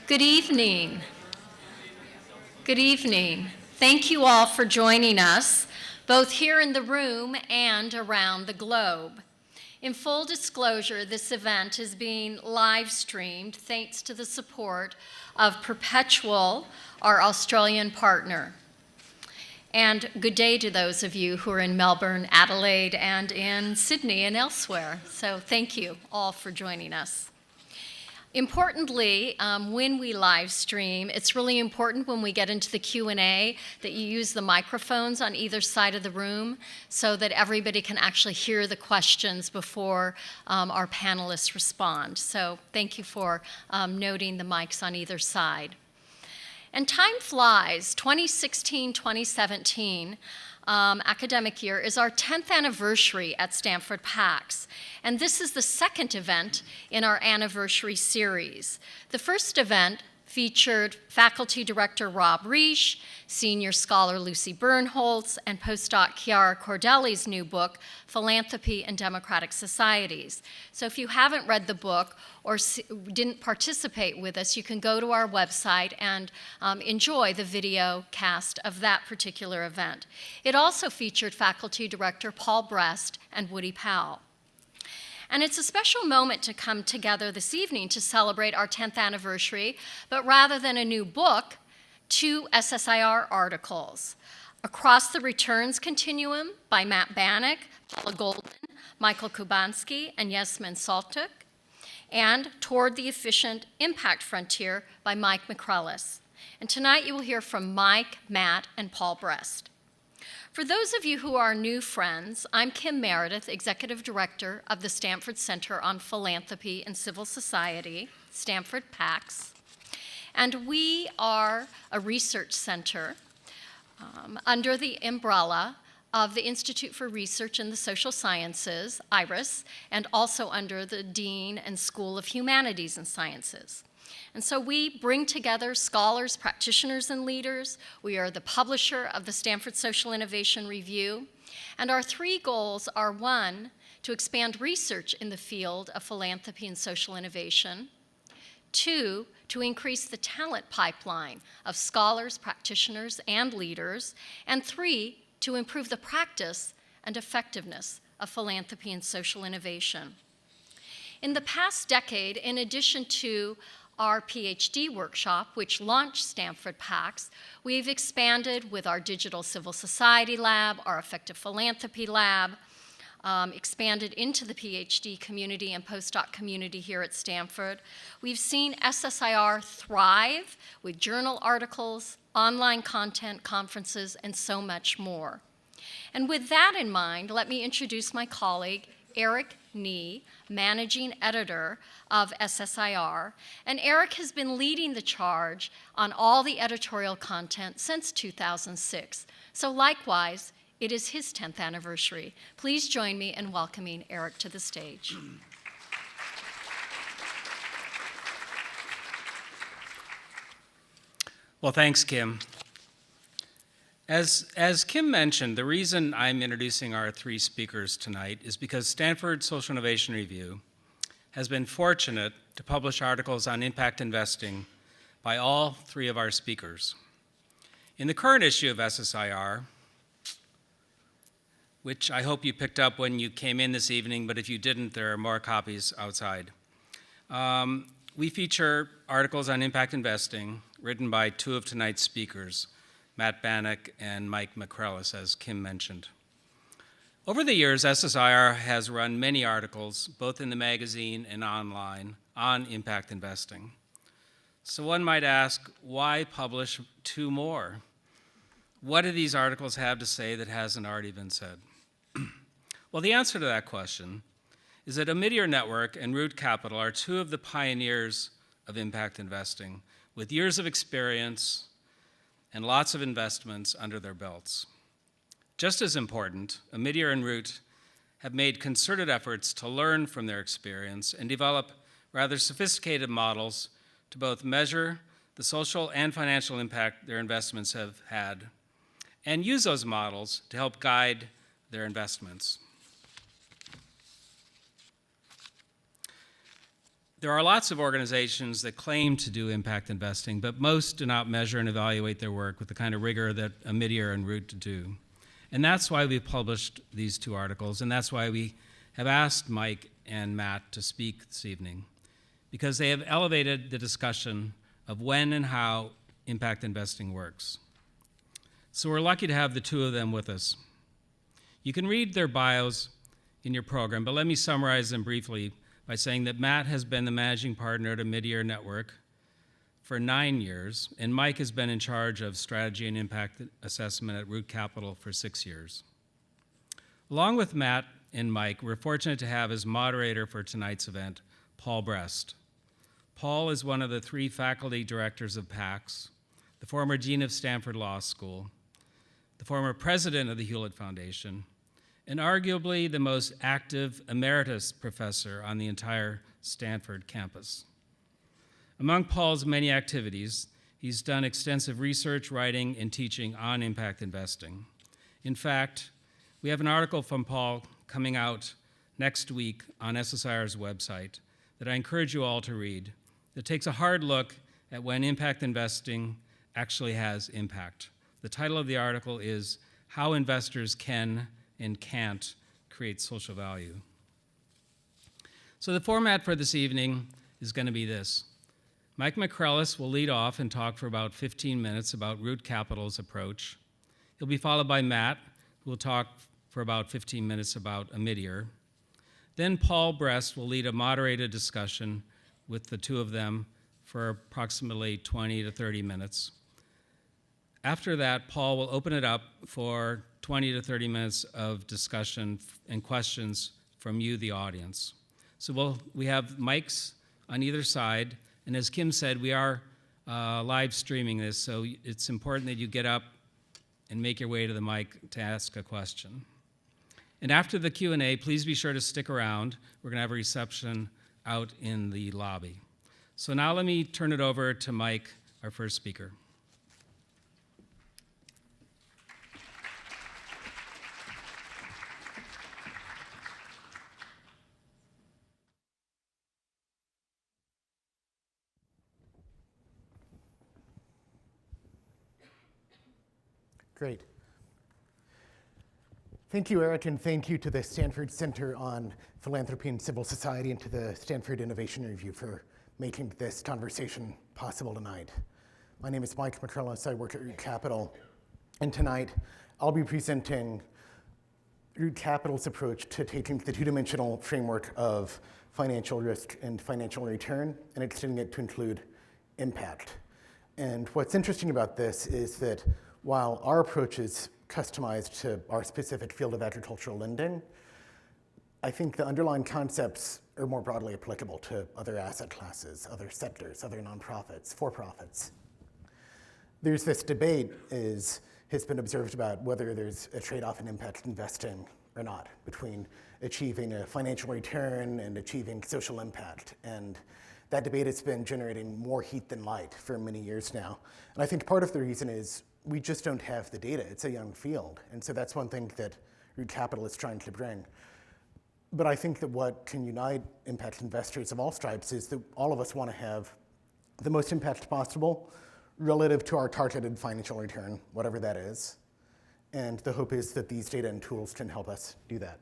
Good evening. Good evening. Thank you all for joining us, both here in the room and around the globe. In full disclosure, this event is being live streamed thanks to the support of Perpetual, our Australian partner. And good day to those of you who are in Melbourne, Adelaide, and in Sydney and elsewhere. So thank you all for joining us. Importantly, when we live stream, it's really important when we get into the Q&A that you use the microphones on either side of the room so that everybody can actually hear the questions before our panelists respond. So thank you for noting the mics on either side. And time flies. 2016-2017 academic year is our 10th anniversary at Stanford PAX. And this is the second event in our anniversary series. The first event featured faculty director Rob Reich, senior scholar Lucy Bernholtz, and postdoc Chiara Cordelli's new book, Philanthropy and Democratic Societies. So if you haven't read the book or didn't participate with us, you can go to our website and enjoy the video cast of that particular event. It also featured faculty director Paul Brest and Woody Powell. And it's a special moment to come together this evening to celebrate our 10th anniversary, but rather than a new book, 2 SSIR articles. Across the Returns Continuum by Matt Bannick, Paula Goldman, Michael Kubanski, and Yasmin Saltuk, and Toward the Efficient Impact Frontier by Mike McCreless. And tonight you will hear from Mike, Matt, and Paul Brest. For those of you who are new friends, I'm Kim Meredith, Executive Director of the Stanford Center on Philanthropy and Civil Society, Stanford PAX. And we are a research center under the umbrella of the Institute for Research in the Social Sciences, IRIS, and also under the Dean and School of Humanities and Sciences. And so we bring together scholars, practitioners, and leaders. We are the publisher of the Stanford Social Innovation Review. And our 3 goals are 1, to expand research in the field of philanthropy and social innovation. 2, to increase the talent pipeline of scholars, practitioners, and leaders. And 3, to improve the practice and effectiveness of philanthropy and social innovation. In the past decade, in addition to our PhD workshop, which launched Stanford PAX, we've expanded with our Digital Civil Society Lab, our Effective Philanthropy Lab, expanded into the PhD community and postdoc community here at Stanford. We've seen SSIR thrive with journal articles, online content, conferences, and so much more. And with that in mind, let me introduce my colleague, Eric Nee, managing editor of SSIR, and Eric has been leading the charge on all the editorial content since 2006. So likewise, it is his 10th anniversary. Please join me in welcoming Eric to the stage. Well, thanks, Kim. As Kim mentioned, the reason I'm introducing our 3 speakers tonight is because Stanford Social Innovation Review has been fortunate to publish articles on impact investing by all 3 of our speakers. In the current issue of SSIR, which I hope you picked up when you came in this evening, but if you didn't, there are more copies outside. We feature articles on impact investing written by 2 of tonight's speakers, Matt Bannick and Mike McCreless, as Kim mentioned. Over the years, SSIR has run many articles, both in the magazine and online, on impact investing. So one might ask, why publish 2 more? What do these articles have to say that hasn't already been said? Well, the answer to that question is that Omidyar Network and Root Capital are 2 of the pioneers of impact investing, with years of experience and lots of investments under their belts. Just as important, Omidyar and Root have made concerted efforts to learn from their experience and develop rather sophisticated models to both measure the social and financial impact their investments have had and use those models to help guide their investments. There are lots of organizations that claim to do impact investing, but most do not measure and evaluate their work with the kind of rigor that Omidyar and Root do. And that's why we published these 2 articles, and that's why we have asked Mike and Matt to speak this evening, because they have elevated the discussion of when and how impact investing works. So we're lucky to have the 2 of them with us. You can read their bios in your program, but let me summarize them briefly by saying that Matt has been the managing partner at Omidyar Network for 9 years, and Mike has been in charge of strategy and impact assessment at Root Capital for 6 years. Along with Matt and Mike, we're fortunate to have as moderator for tonight's event, Paul Brest. Paul is one of the 3 faculty directors of PAX, the former dean of Stanford Law School, the former president of the Hewlett Foundation, and arguably the most active emeritus professor on the entire Stanford campus. Among Paul's many activities, he's done extensive research, writing, and teaching on impact investing. In fact, we have an article from Paul coming out next week on SSIR's website that I encourage you all to read that takes a hard look at when impact investing actually has impact. The title of the article is How Investors Can and Can't Create Social Value. So the format for this evening is going to be this. Mike McCreless will lead off and talk for about 15 minutes about Root Capital's approach. He'll be followed by Matt, who will talk for about 15 minutes about Omidyar. Then Paul Brest will lead a moderated discussion with the 2 of them for approximately 20 to 30 minutes. After that, Paul will open it up for 20 to 30 minutes of discussion and questions from you, the audience. So we have mics on either side, and as Kim said, we are live streaming this, so it's important that you get up and make your way to the mic to ask a question. And after the Q&A, please be sure to stick around. We're going to have a reception out in the lobby. So now let me turn it over to Mike, our first speaker. Great. Thank you, Eric, and thank you to the Stanford Center on Philanthropy and Civil Society and to the Stanford Innovation Review for making this conversation possible tonight. My name is Mike McCreless. I work at Root Capital, and tonight I'll be presenting Root Capital's approach to taking the 2-dimensional framework of financial risk and financial return and extending it to include impact. And what's interesting about this is that while our approach is customized to our specific field of agricultural lending, I think the underlying concepts are more broadly applicable to other asset classes, other sectors, other nonprofits, for-profits. There's this debate has been observed about whether there's a trade-off in impact investing or not between achieving a financial return and achieving social impact. And that debate has been generating more heat than light for many years now. And I think part of the reason is we just don't have the data. It's a young field. And so that's one thing that Root Capital is trying to bring. But I think that what can unite impact investors of all stripes is that all of us want to have the most impact possible relative to our targeted financial return, whatever that is. And the hope is that these data and tools can help us do that.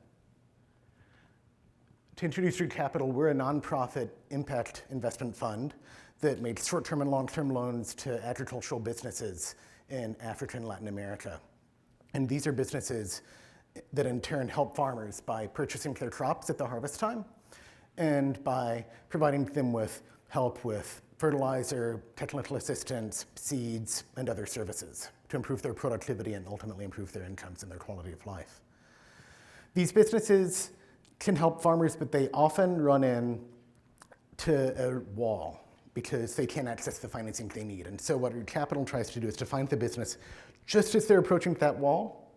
To introduce Root Capital, we're a nonprofit impact investment fund that makes short-term and long-term loans to agricultural businesses in Africa and Latin America. And these are businesses that in turn help farmers by purchasing their crops at the harvest time and by providing them with help with fertilizer, technical assistance, seeds, and other services to improve their productivity and ultimately improve their incomes and their quality of life. These businesses can help farmers, but they often run into a wall because they can't access the financing they need. And so what Root Capital tries to do is to find the business just as they're approaching that wall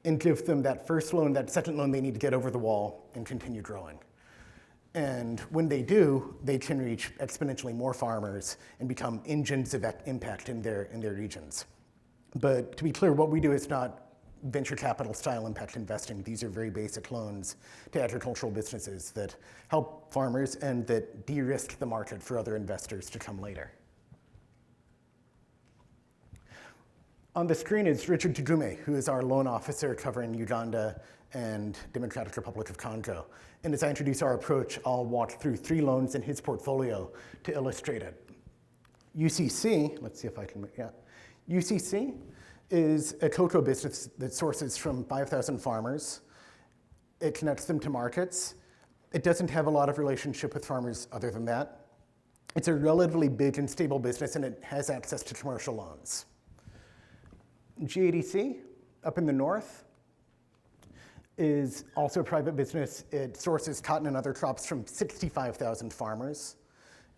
and give them that first loan, that second loan they need to get over the wall and continue growing. And when they do, they can reach exponentially more farmers and become engines of impact in their regions. But to be clear, what we do is not venture capital style impact investing. These are very basic loans to agricultural businesses that help farmers and that de-risk the market for other investors to come later. On the screen is Richard Tugume, who is our loan officer covering Uganda and Democratic Republic of Congo. And as I introduce our approach, I'll walk through 3 loans in his portfolio to illustrate it. UCC, let's see if I can, UCC is a cocoa business that sources from 5,000 farmers. It connects them to markets. It doesn't have a lot of relationship with farmers other than that. It's a relatively big and stable business, and it has access to commercial loans. GADC, up in the north, is also a private business. It sources cotton and other crops from 65,000 farmers.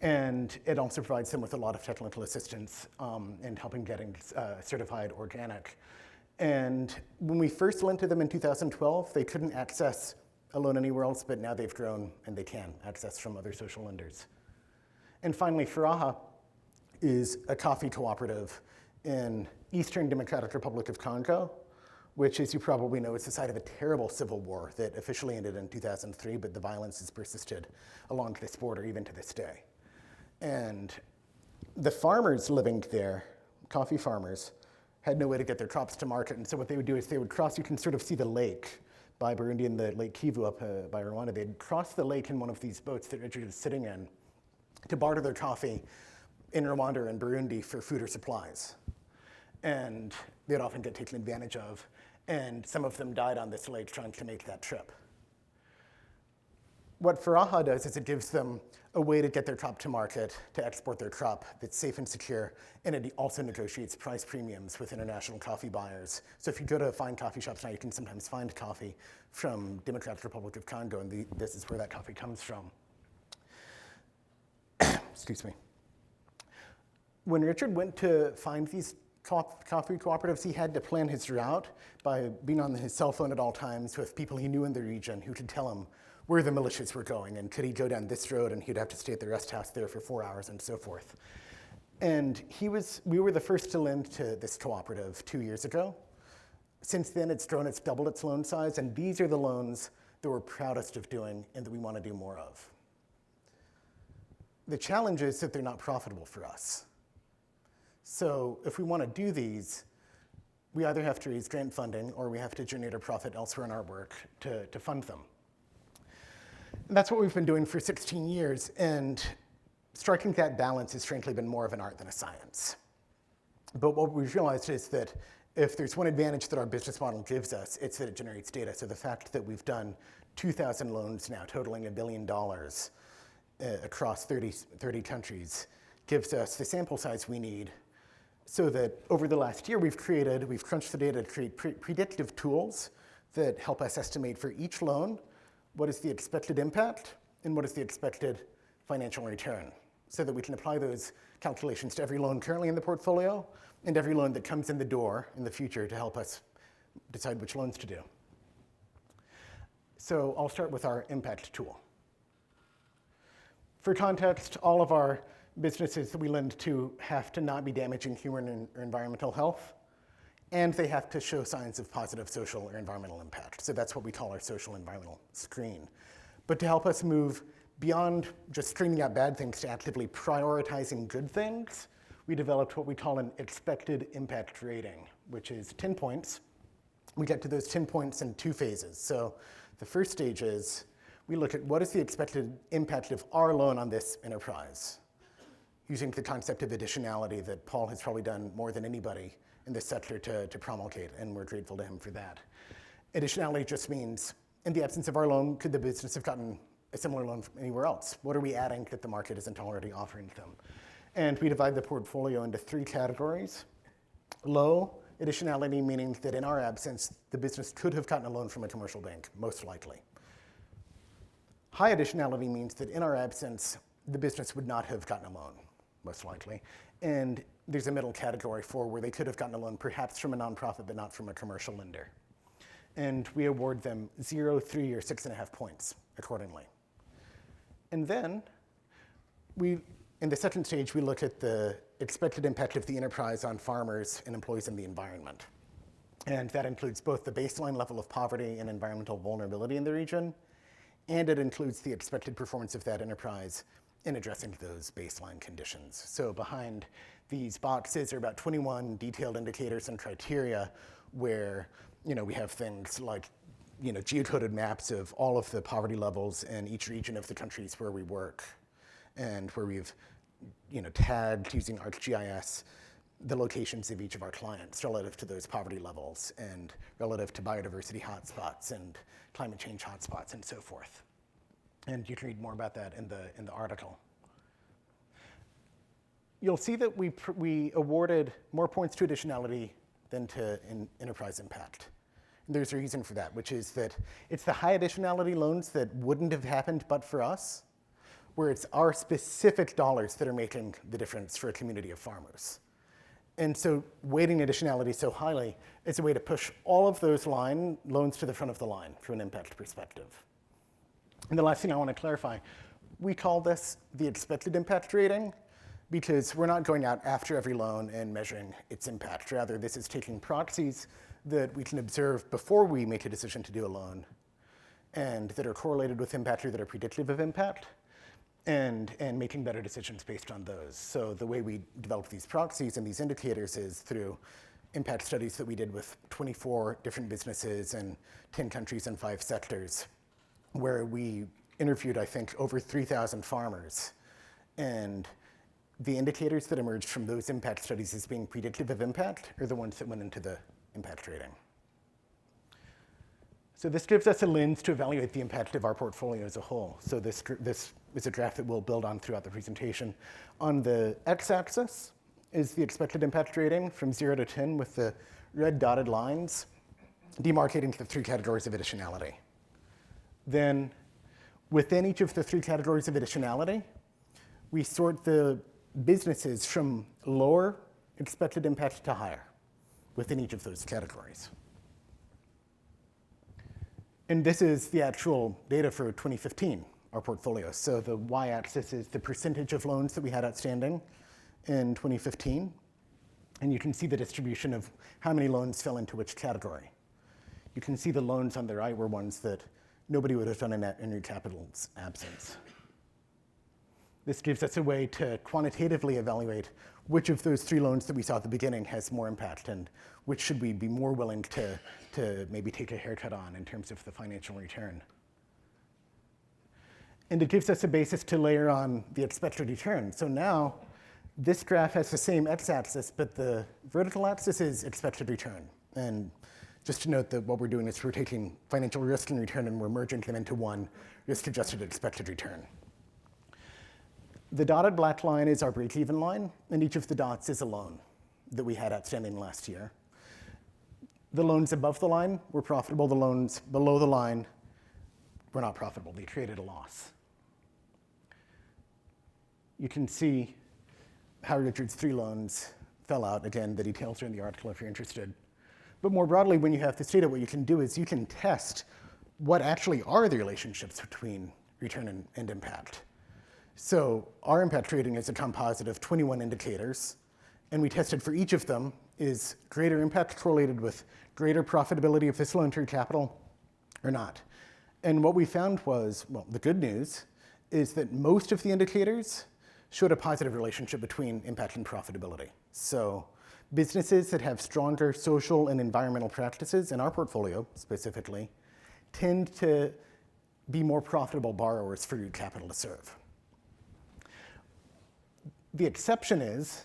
And it also provides them with a lot of technical assistance in helping getting certified organic. And when we first lent to them in 2012, they couldn't access a loan anywhere else, but now they've grown and they can access from other social lenders. And finally, Furaha is a coffee cooperative in Eastern Democratic Republic of Congo, which, as you probably know, is the site of a terrible civil war that officially ended in 2003, but the violence has persisted along this border even to this day. And the farmers living there, coffee farmers, had no way to get their crops to market. And so what they would do is they would cross, you can sort of see the lake by Burundi and the Lake Kivu up by Rwanda. They'd cross the lake in one of these boats that Richard is sitting in to barter their coffee in Rwanda and Burundi for food or supplies. And they'd often get taken advantage of. And some of them died on this lake trying to make that trip. What Furaha does is it gives them a way to get their crop to market, to export their crop that's safe and secure, and it also negotiates price premiums with international coffee buyers. So if you go to fine coffee shops now, you can sometimes find coffee from Democratic Republic of Congo, and this is where that coffee comes from. Excuse me. When Richard went to find these coffee cooperatives, he had to plan his route by being on his cell phone at all times with people he knew in the region who could tell him where the militias were going, and could he go down this road, and he'd have to stay at the rest house there for 4 hours and so forth. And we were the first to lend to this cooperative 2 years ago. Since then, it's doubled its loan size, and these are the loans that we're proudest of doing and that we want to do more of. The challenge is that they're not profitable for us. So if we want to do these, we either have to raise grant funding or we have to generate a profit elsewhere in our work to fund them. And that's what we've been doing for 16 years, and striking that balance has frankly been more of an art than a science. But what we've realized is that if there's one advantage that our business model gives us, it's that it generates data. So the fact that we've done 2,000 loans now totaling $1 billion across 30 countries gives us the sample size we need so that over the last year we've crunched the data to create predictive tools that help us estimate for each loan what is the expected impact and what is the expected financial return, so that we can apply those calculations to every loan currently in the portfolio and every loan that comes in the door in the future to help us decide which loans to do. So I'll start with our impact tool. For context, all of our businesses that we lend to have to not be damaging human or environmental health, and they have to show signs of positive social or environmental impact. So that's what we call our social environmental screen. But to help us move beyond just screening out bad things to actively prioritizing good things, we developed what we call an expected impact rating, which is 10 points. We get to those 10 points in 2 phases. So the first stage is we look at what is the expected impact of our loan on this enterprise, using the concept of additionality that Paul has probably done more than anybody in this sector to promulgate, and we're grateful to him for that. Additionality just means, in the absence of our loan, could the business have gotten a similar loan from anywhere else? What are we adding that the market isn't already offering them? And we divide the portfolio into 3 categories. Low additionality, meaning that in our absence, the business could have gotten a loan from a commercial bank, most likely. High additionality means that in our absence, the business would not have gotten a loan, most likely. And there's a middle category 4 where they could have gotten a loan perhaps from a nonprofit, but not from a commercial lender. And we award them 0, 3, or 6.5 points accordingly. And then in the second stage, we look at the expected impact of the enterprise on farmers and employees in the environment. And that includes both the baseline level of poverty and environmental vulnerability in the region, and it includes the expected performance of that enterprise in addressing those baseline conditions. So behind these boxes are about 21 detailed indicators and criteria where we have things like geocoded maps of all of the poverty levels in each region of the countries where we work, and where we've tagged using ArcGIS the locations of each of our clients relative to those poverty levels and relative to biodiversity hotspots and climate change hotspots and so forth. And you can read more about that in the article. You'll see that we awarded more points to additionality than to enterprise impact. And there's a reason for that, which is that it's the high additionality loans that wouldn't have happened but for us, where it's our specific dollars that are making the difference for a community of farmers. And so weighting additionality so highly is a way to push all of those loans to the front of the line from an impact perspective. And the last thing I want to clarify, we call this the expected impact rating because we're not going out after every loan and measuring its impact. Rather, this is taking proxies that we can observe before we make a decision to do a loan and that are correlated with impact or that are predictive of impact, and making better decisions based on those. So the way we develop these proxies and these indicators is through impact studies that we did with 24 different businesses in 10 countries and 5 sectors, where we interviewed, I think, over 3,000 farmers. And the indicators that emerged from those impact studies as being predictive of impact are the ones that went into the impact rating. So this gives us a lens to evaluate the impact of our portfolio as a whole. So this is a graph that we'll build on throughout the presentation. On the x-axis is the expected impact rating from 0 to 10 with the red dotted lines demarcating the 3 categories of additionality. Then within each of the 3 categories of additionality, we sort the businesses from lower expected impact to higher within each of those categories. And this is the actual data for 2015, our portfolio. So the y-axis is the percentage of loans that we had outstanding in 2015. And you can see the distribution of how many loans fell into which category. You can see the loans on the right were ones that nobody would have done in Root Capital's absence. This gives us a way to quantitatively evaluate which of those 3 loans that we saw at the beginning has more impact and which should we be more willing to maybe take a haircut on in terms of the financial return. And it gives us a basis to layer on the expected return. So now this graph has the same x-axis, but the vertical axis is expected return. And just to note that what we're doing is we're taking financial risk and return and we're merging them into one risk-adjusted expected return. The dotted black line is our break-even line, and each of the dots is a loan that we had outstanding last year. The loans above the line were profitable. The loans below the line were not profitable. They created a loss. You can see how Richard's 3 loans fell out. Again, the details are in the article if you're interested. But more broadly, when you have this data, what you can do is you can test what actually are the relationships between return and impact. So our impact rating is a composite of 21 indicators, and we tested for each of them, is greater impact correlated with greater profitability of this loan to capital or not? And what we found was, well, the good news is that most of the indicators showed a positive relationship between impact and profitability. So businesses that have stronger social and environmental practices in our portfolio specifically tend to be more profitable borrowers for Root Capital to serve. The exception is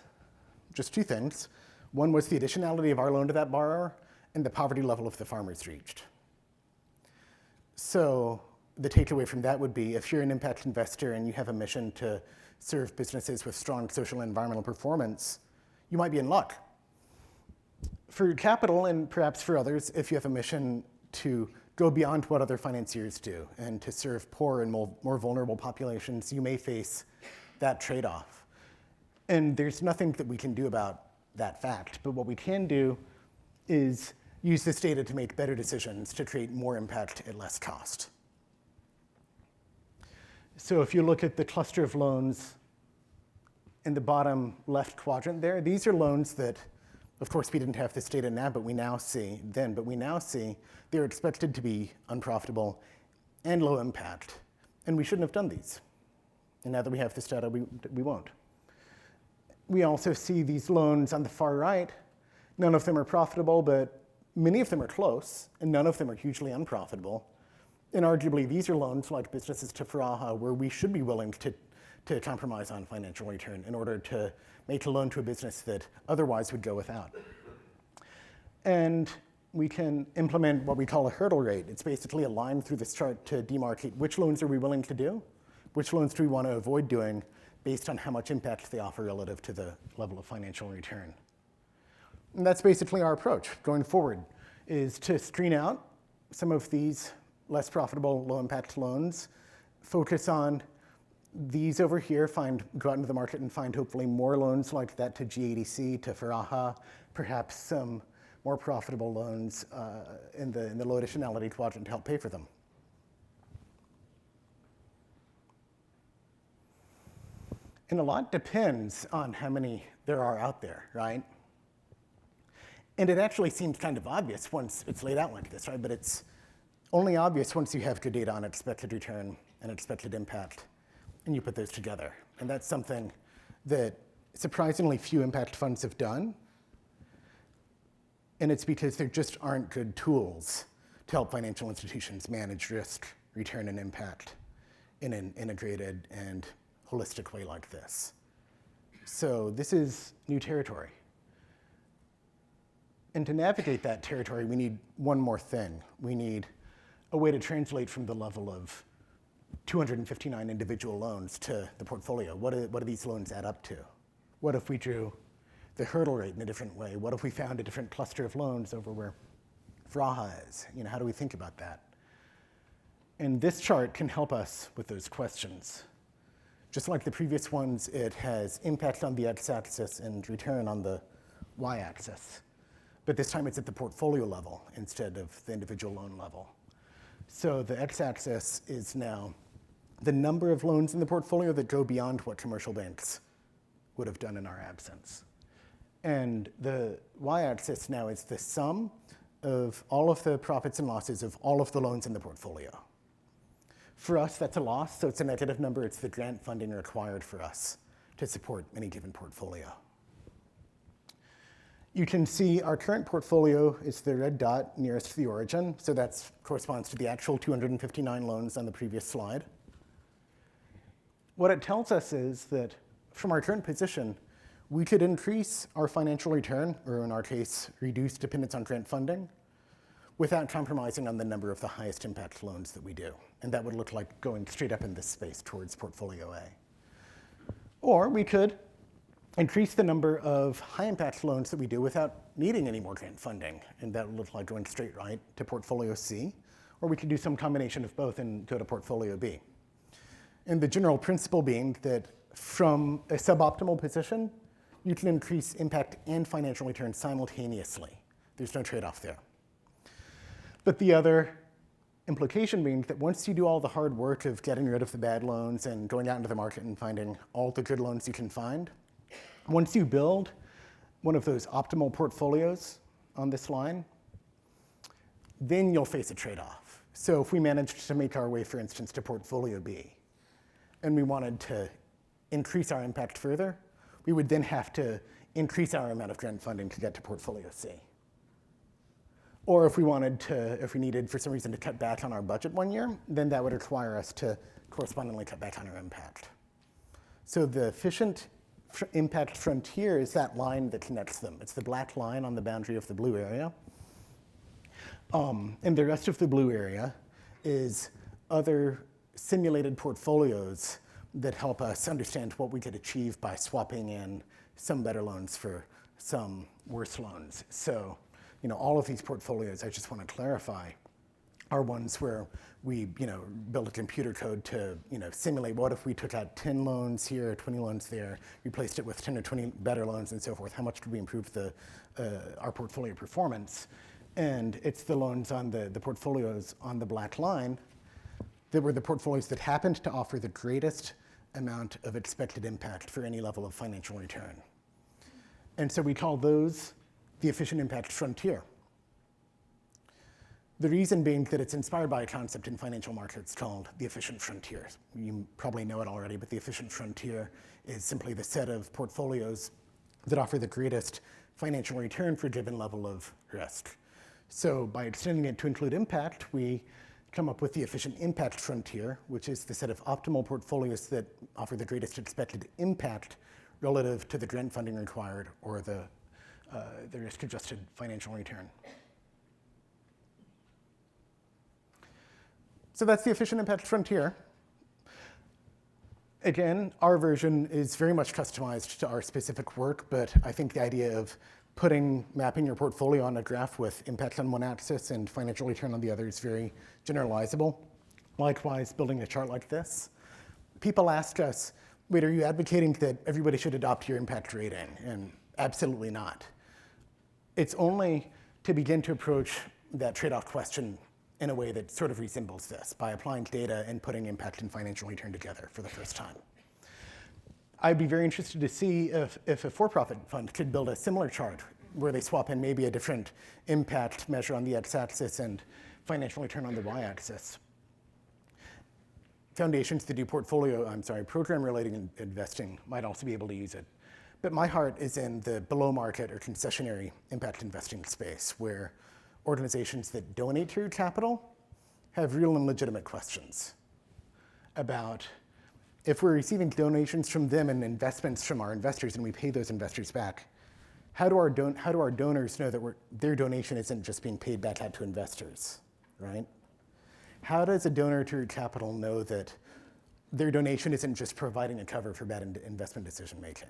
just 2 things. One was the additionality of our loan to that borrower and the poverty level of the farmers reached. So the takeaway from that would be if you're an impact investor and you have a mission to serve businesses with strong social and environmental performance, you might be in luck. For Root Capital, and perhaps for others, if you have a mission to go beyond what other financiers do and to serve poor and more vulnerable populations, you may face that trade-off. And there's nothing that we can do about that fact, but what we can do is use this data to make better decisions to create more impact at less cost. So if you look at the cluster of loans in the bottom left quadrant there, these are loans that Of course, we didn't have this data now, but we now see they're expected to be unprofitable and low impact, and we shouldn't have done these. And now that we have this data, we won't. We also see these loans on the far right. None of them are profitable, but many of them are close, and none of them are hugely unprofitable. And arguably, these are loans like businesses to Faraha, where we should be willing to compromise on financial return in order to make a loan to a business that otherwise would go without. And we can implement what we call a hurdle rate. It's basically a line through this chart to demarcate which loans are we willing to do, which loans do we want to avoid doing based on how much impact they offer relative to the level of financial return. And that's basically our approach going forward, is to screen out some of these less profitable, low-impact loans, focus on these over here, go out into the market and find hopefully more loans like that to GADC, to Faraha, perhaps some more profitable loans in the low additionality quadrant to help pay for them. And a lot depends on how many there are out there, right? And it actually seems kind of obvious once it's laid out like this, right? But it's only obvious once you have good data on expected return and expected impact, and you put those together. And that's something that surprisingly few impact funds have done. And it's because there just aren't good tools to help financial institutions manage risk, return, and impact in an integrated and holistic way like this. So this is new territory. And to navigate that territory, we need one more thing. We need a way to translate from the level of 259 individual loans to the portfolio. What do these loans add up to? What if we drew the hurdle rate in a different way? What if we found a different cluster of loans over where Faraha is? How do we think about that? And this chart can help us with those questions. Just like the previous ones, it has impact on the x-axis and return on the y-axis. But this time it's at the portfolio level instead of the individual loan level. So the x-axis is now the number of loans in the portfolio that go beyond what commercial banks would have done in our absence. And the y-axis now is the sum of all of the profits and losses of all of the loans in the portfolio. For us, that's a loss, so it's a negative number. It's the grant funding required for us to support any given portfolio. You can see our current portfolio is the red dot nearest the origin, so that corresponds to the actual 259 loans on the previous slide. What it tells us is that from our current position, we could increase our financial return, or in our case, reduce dependence on grant funding, without compromising on the number of the highest impact loans that we do. And that would look like going straight up in this space towards portfolio A. Or we could increase the number of high impact loans that we do without needing any more grant funding. And that would look like going straight right to portfolio C. Or we could do some combination of both and go to portfolio B. And the general principle being that from a suboptimal position, you can increase impact and financial return simultaneously. There's no trade-off there. But the other implication being that once you do all the hard work of getting rid of the bad loans and going out into the market and finding all the good loans you can find, once you build one of those optimal portfolios on this line, then you'll face a trade-off. So if we managed to make our way, for instance, to portfolio B, and we wanted to increase our impact further, we would then have to increase our amount of grant funding to get to portfolio C. Or if we needed for some reason to cut back on our budget one year, then that would require us to correspondingly cut back on our impact. So the efficient impact frontier is that line that connects them. It's the black line on the boundary of the blue area. And the rest of the blue area is other simulated portfolios that help us understand what we could achieve by swapping in some better loans for some worse loans. So, all of these portfolios, I just want to clarify, are ones where we, build a computer code to, simulate what if we took out 10 loans here, 20 loans there, replaced it with 10 or 20 better loans and so forth. How much could we improve our portfolio performance? And it's the loans on the portfolios on the black line that were the portfolios that happened to offer the greatest amount of expected impact for any level of financial return. And so we call those the efficient impact frontier. The reason being that it's inspired by a concept in financial markets called the efficient frontier. You probably know it already, but the efficient frontier is simply the set of portfolios that offer the greatest financial return for a given level of risk. So by extending it to include impact, we come up with the efficient impact frontier, which is the set of optimal portfolios that offer the greatest expected impact relative to the grant funding required or the risk-adjusted financial return. So that's the efficient impact frontier. Again, our version is very much customized to our specific work, but I think the idea of mapping your portfolio on a graph with impact on one axis and financial return on the other is very generalizable. Likewise, building a chart like this. People ask us, wait, are you advocating that everybody should adopt your impact rating? And absolutely not. It's only to begin to approach that trade-off question in a way that sort of resembles this, by applying data and putting impact and financial return together for the first time. I'd be very interested to see if a for-profit fund could build a similar chart where they swap in maybe a different impact measure on the x-axis and financial return on the y-axis. Foundations that do program-related investing might also be able to use it. But my heart is in the below-market or concessionary impact investing space, where organizations that donate to your capital have real and legitimate questions about if we're receiving donations from them and investments from our investors and we pay those investors back, how do our donors know that their donation isn't just being paid back out to investors, right? How does a donor to your capital know that their donation isn't just providing a cover for bad investment decision making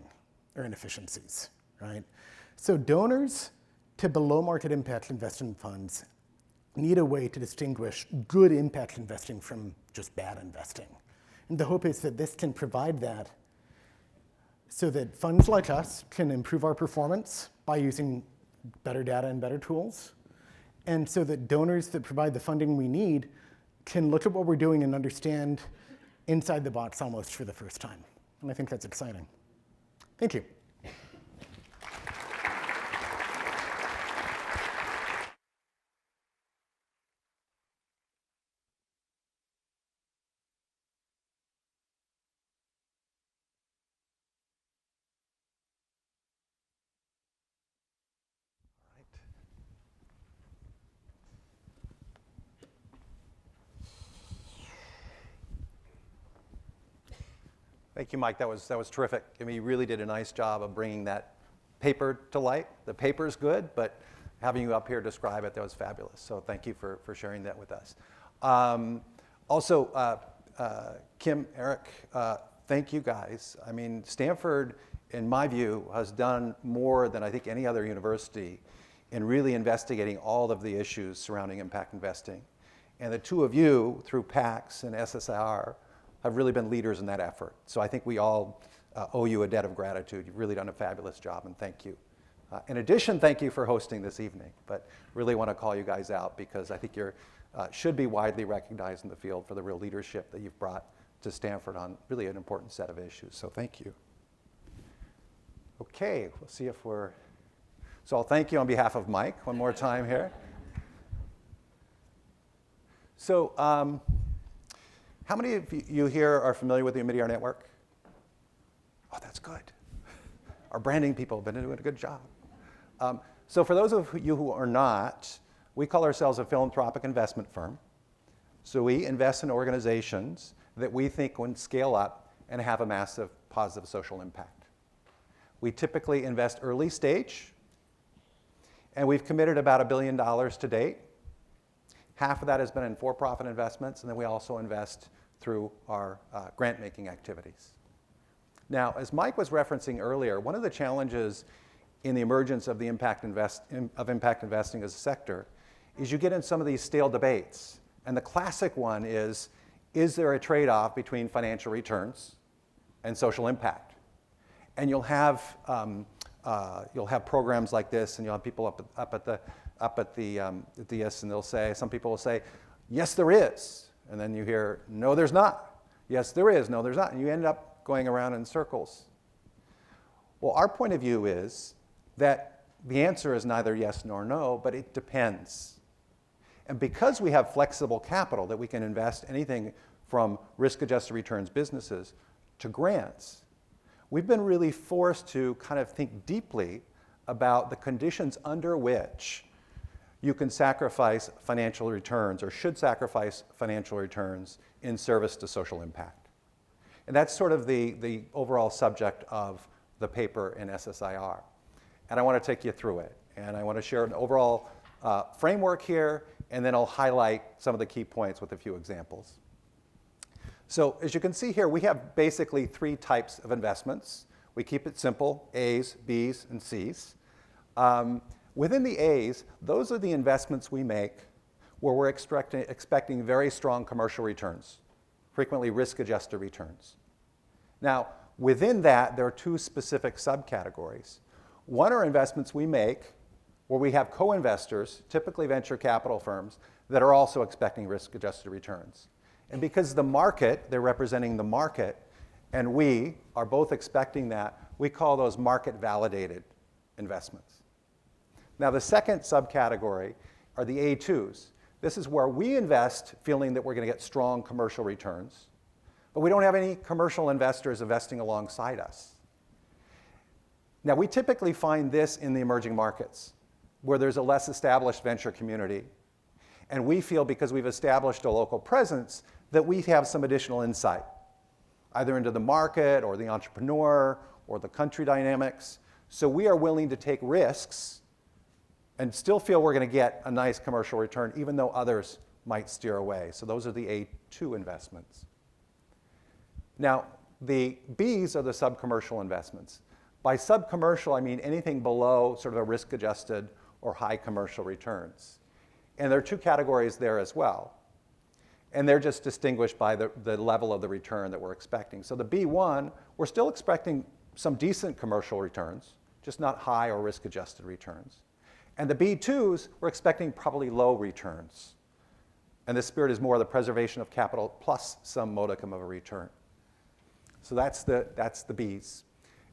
or inefficiencies, right? So donors to below-market impact investment funds need a way to distinguish good impact investing from just bad investing. And the hope is that this can provide that so that funds like us can improve our performance by using better data and better tools, and so that donors that provide the funding we need can look at what we're doing and understand inside the box almost for the first time. And I think that's exciting. Thank you. Thank you, Mike. That was terrific. I mean, you really did a nice job of bringing that paper to light. The paper's good, but having you up here describe it, that was fabulous. So thank you for sharing that with us. Also, Kim, Eric, thank you guys. I mean, Stanford, in my view, has done more than I think any other university in really investigating all of the issues surrounding impact investing. And the two of you, through PAX and SSIR, have really been leaders in that effort. So I think we all owe you a debt of gratitude. You've really done a fabulous job, and thank you. In addition, thank you for hosting this evening, but really want to call you guys out because I think you should be widely recognized in the field for the real leadership that you've brought to Stanford on really an important set of issues. So thank you. Okay, we'll see if we're... So I'll thank you on behalf of Mike one more time here. So how many of you here are familiar with the Omidyar Network? Oh, that's good. Our branding people have been doing a good job. So for those of you who are not, we call ourselves a philanthropic investment firm. So we invest in organizations that we think can scale up and have a massive positive social impact. We typically invest early stage, and we've committed about $1 billion to date. Half of that has been in for-profit investments, and then we also invest through our grant-making activities. Now, as Mike was referencing earlier, one of the challenges in the emergence of impact investing as a sector is you get in some of these stale debates. And the classic one is there a trade-off between financial returns and social impact? And you'll have programs like this, and you'll have people up at the dais, and some people will say, yes, there is. And then you hear, no, there's not. Yes, there is. No, there's not. And you end up going around in circles. Well, our point of view is that the answer is neither yes nor no, but it depends. And because we have flexible capital that we can invest anything from risk-adjusted returns businesses to grants, we've been really forced to kind of think deeply about the conditions under which you can sacrifice financial returns or should sacrifice financial returns in service to social impact. And that's sort of the overall subject of the paper in SSIR. And I want to take you through it. And I want to share an overall framework here, and then I'll highlight some of the key points with a few examples. So as you can see here, we have basically 3 types of investments. We keep it simple: A's, B's, and C's. Within the A's, those are the investments we make where we're expecting very strong commercial returns, frequently risk-adjusted returns. Now, within that, there are 2 specific subcategories. One are investments we make where we have co-investors, typically venture capital firms, that are also expecting risk-adjusted returns. And because the market, they're representing the market, and we are both expecting that, we call those market-validated investments. Now, the second subcategory are the A2s. This is where we invest feeling that we're going to get strong commercial returns, but we don't have any commercial investors investing alongside us. Now, we typically find this in the emerging markets, where there's a less established venture community. And we feel, because we've established a local presence, that we have some additional insight, either into the market or the entrepreneur or the country dynamics. So we are willing to take risks and still feel we're going to get a nice commercial return, even though others might steer away. So those are the A2 investments. Now, the B's are the sub-commercial investments. By sub-commercial, I mean anything below sort of a risk-adjusted or high commercial returns. And there are 2 categories there as well. And they're just distinguished by the level of the return that we're expecting. So the B1, we're still expecting some decent commercial returns, just not high or risk-adjusted returns. And the B2s, we're expecting probably low returns. And the spirit is more the preservation of capital plus some modicum of a return. So that's the B's.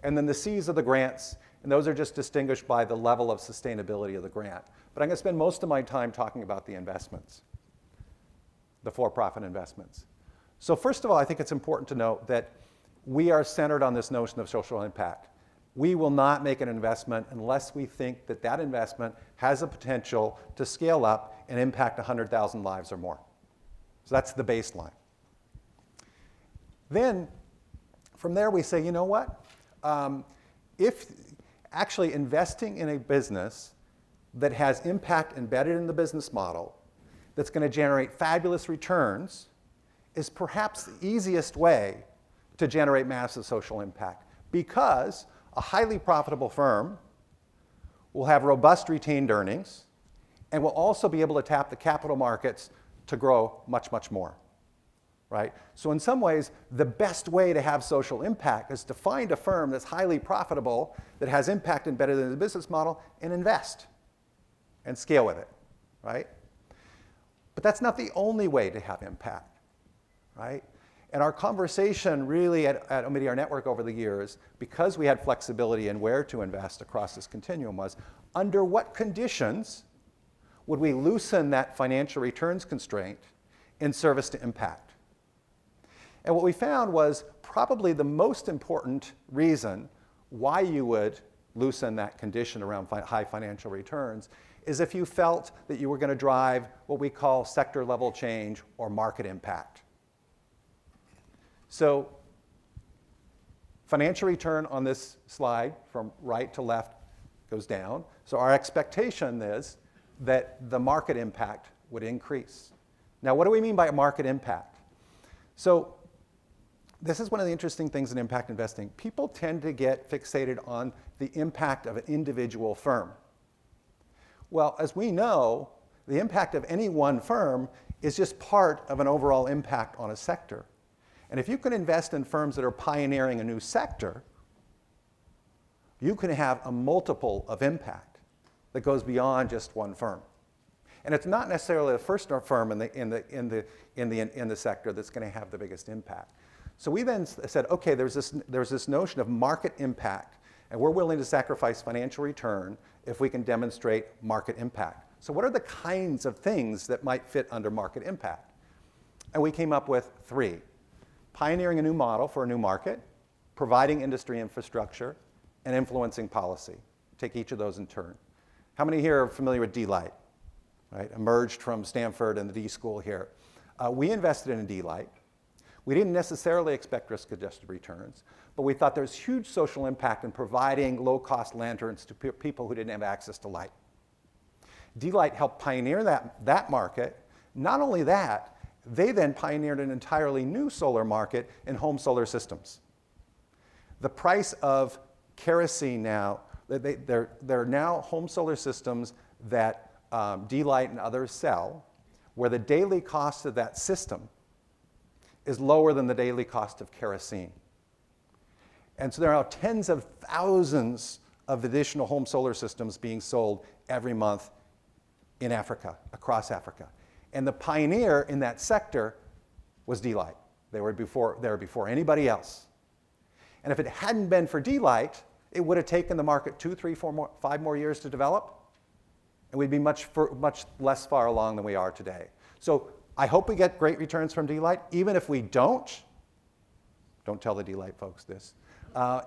And then the C's are the grants, and those are just distinguished by the level of sustainability of the grant. But I'm going to spend most of my time talking about the investments, the for-profit investments. So first of all, I think it's important to note that we are centered on this notion of social impact. We will not make an investment unless we think that that investment has a potential to scale up and impact 100,000 lives or more. So that's the baseline. Then, from there we say, you know what? If actually investing in a business that has impact embedded in the business model, that's going to generate fabulous returns, is perhaps the easiest way to generate massive social impact, because a highly profitable firm will have robust retained earnings and will also be able to tap the capital markets to grow much, much more. Right? So in some ways, the best way to have social impact is to find a firm that's highly profitable, that has impact embedded in the business model, and invest and scale with it. Right? But that's not the only way to have impact. Right? And our conversation really at Omidyar Network over the years, because we had flexibility in where to invest across this continuum, was under what conditions would we loosen that financial returns constraint in service to impact? And what we found was probably the most important reason why you would loosen that condition around high financial returns is if you felt that you were going to drive what we call sector level change or market impact. So financial return on this slide from right to left goes down. So our expectation is that the market impact would increase. Now, what do we mean by market impact? So this is one of the interesting things in impact investing. People tend to get fixated on the impact of an individual firm. Well, as we know, the impact of any one firm is just part of an overall impact on a sector. And if you can invest in firms that are pioneering a new sector, you can have a multiple of impact that goes beyond just one firm. And it's not necessarily the first firm in the sector that's going to have the biggest impact. So we then said, okay, there's this notion of market impact, And we're willing to sacrifice financial return if we can demonstrate market impact. So what are the kinds of things that might fit under market impact? And we came up with 3. Pioneering a new model for a new market, providing industry infrastructure, and influencing policy. Take each of those in turn. How many here are familiar with D-Light? Right? Emerged from Stanford and the D School here. We invested in D-Light. We didn't necessarily expect risk-adjusted returns, but we thought there was huge social impact in providing low-cost lanterns to people who didn't have access to light. D-Light helped pioneer that market. Not only that, they then pioneered an entirely new solar market in home solar systems. The price of kerosene now, there are now home solar systems that D-Light and others sell, where the daily cost of that system is lower than the daily cost of kerosene. And so there are now tens of thousands of additional home solar systems being sold every month in Africa, across Africa. And the pioneer in that sector was D-Light. They were before anybody else. And if it hadn't been for D-Light, it would have taken the market 2, 3, 4 more, 5 more years to develop, and we'd be much less far along than we are today. So I hope we get great returns from D-Light. Even if we don't tell the D-Light folks this,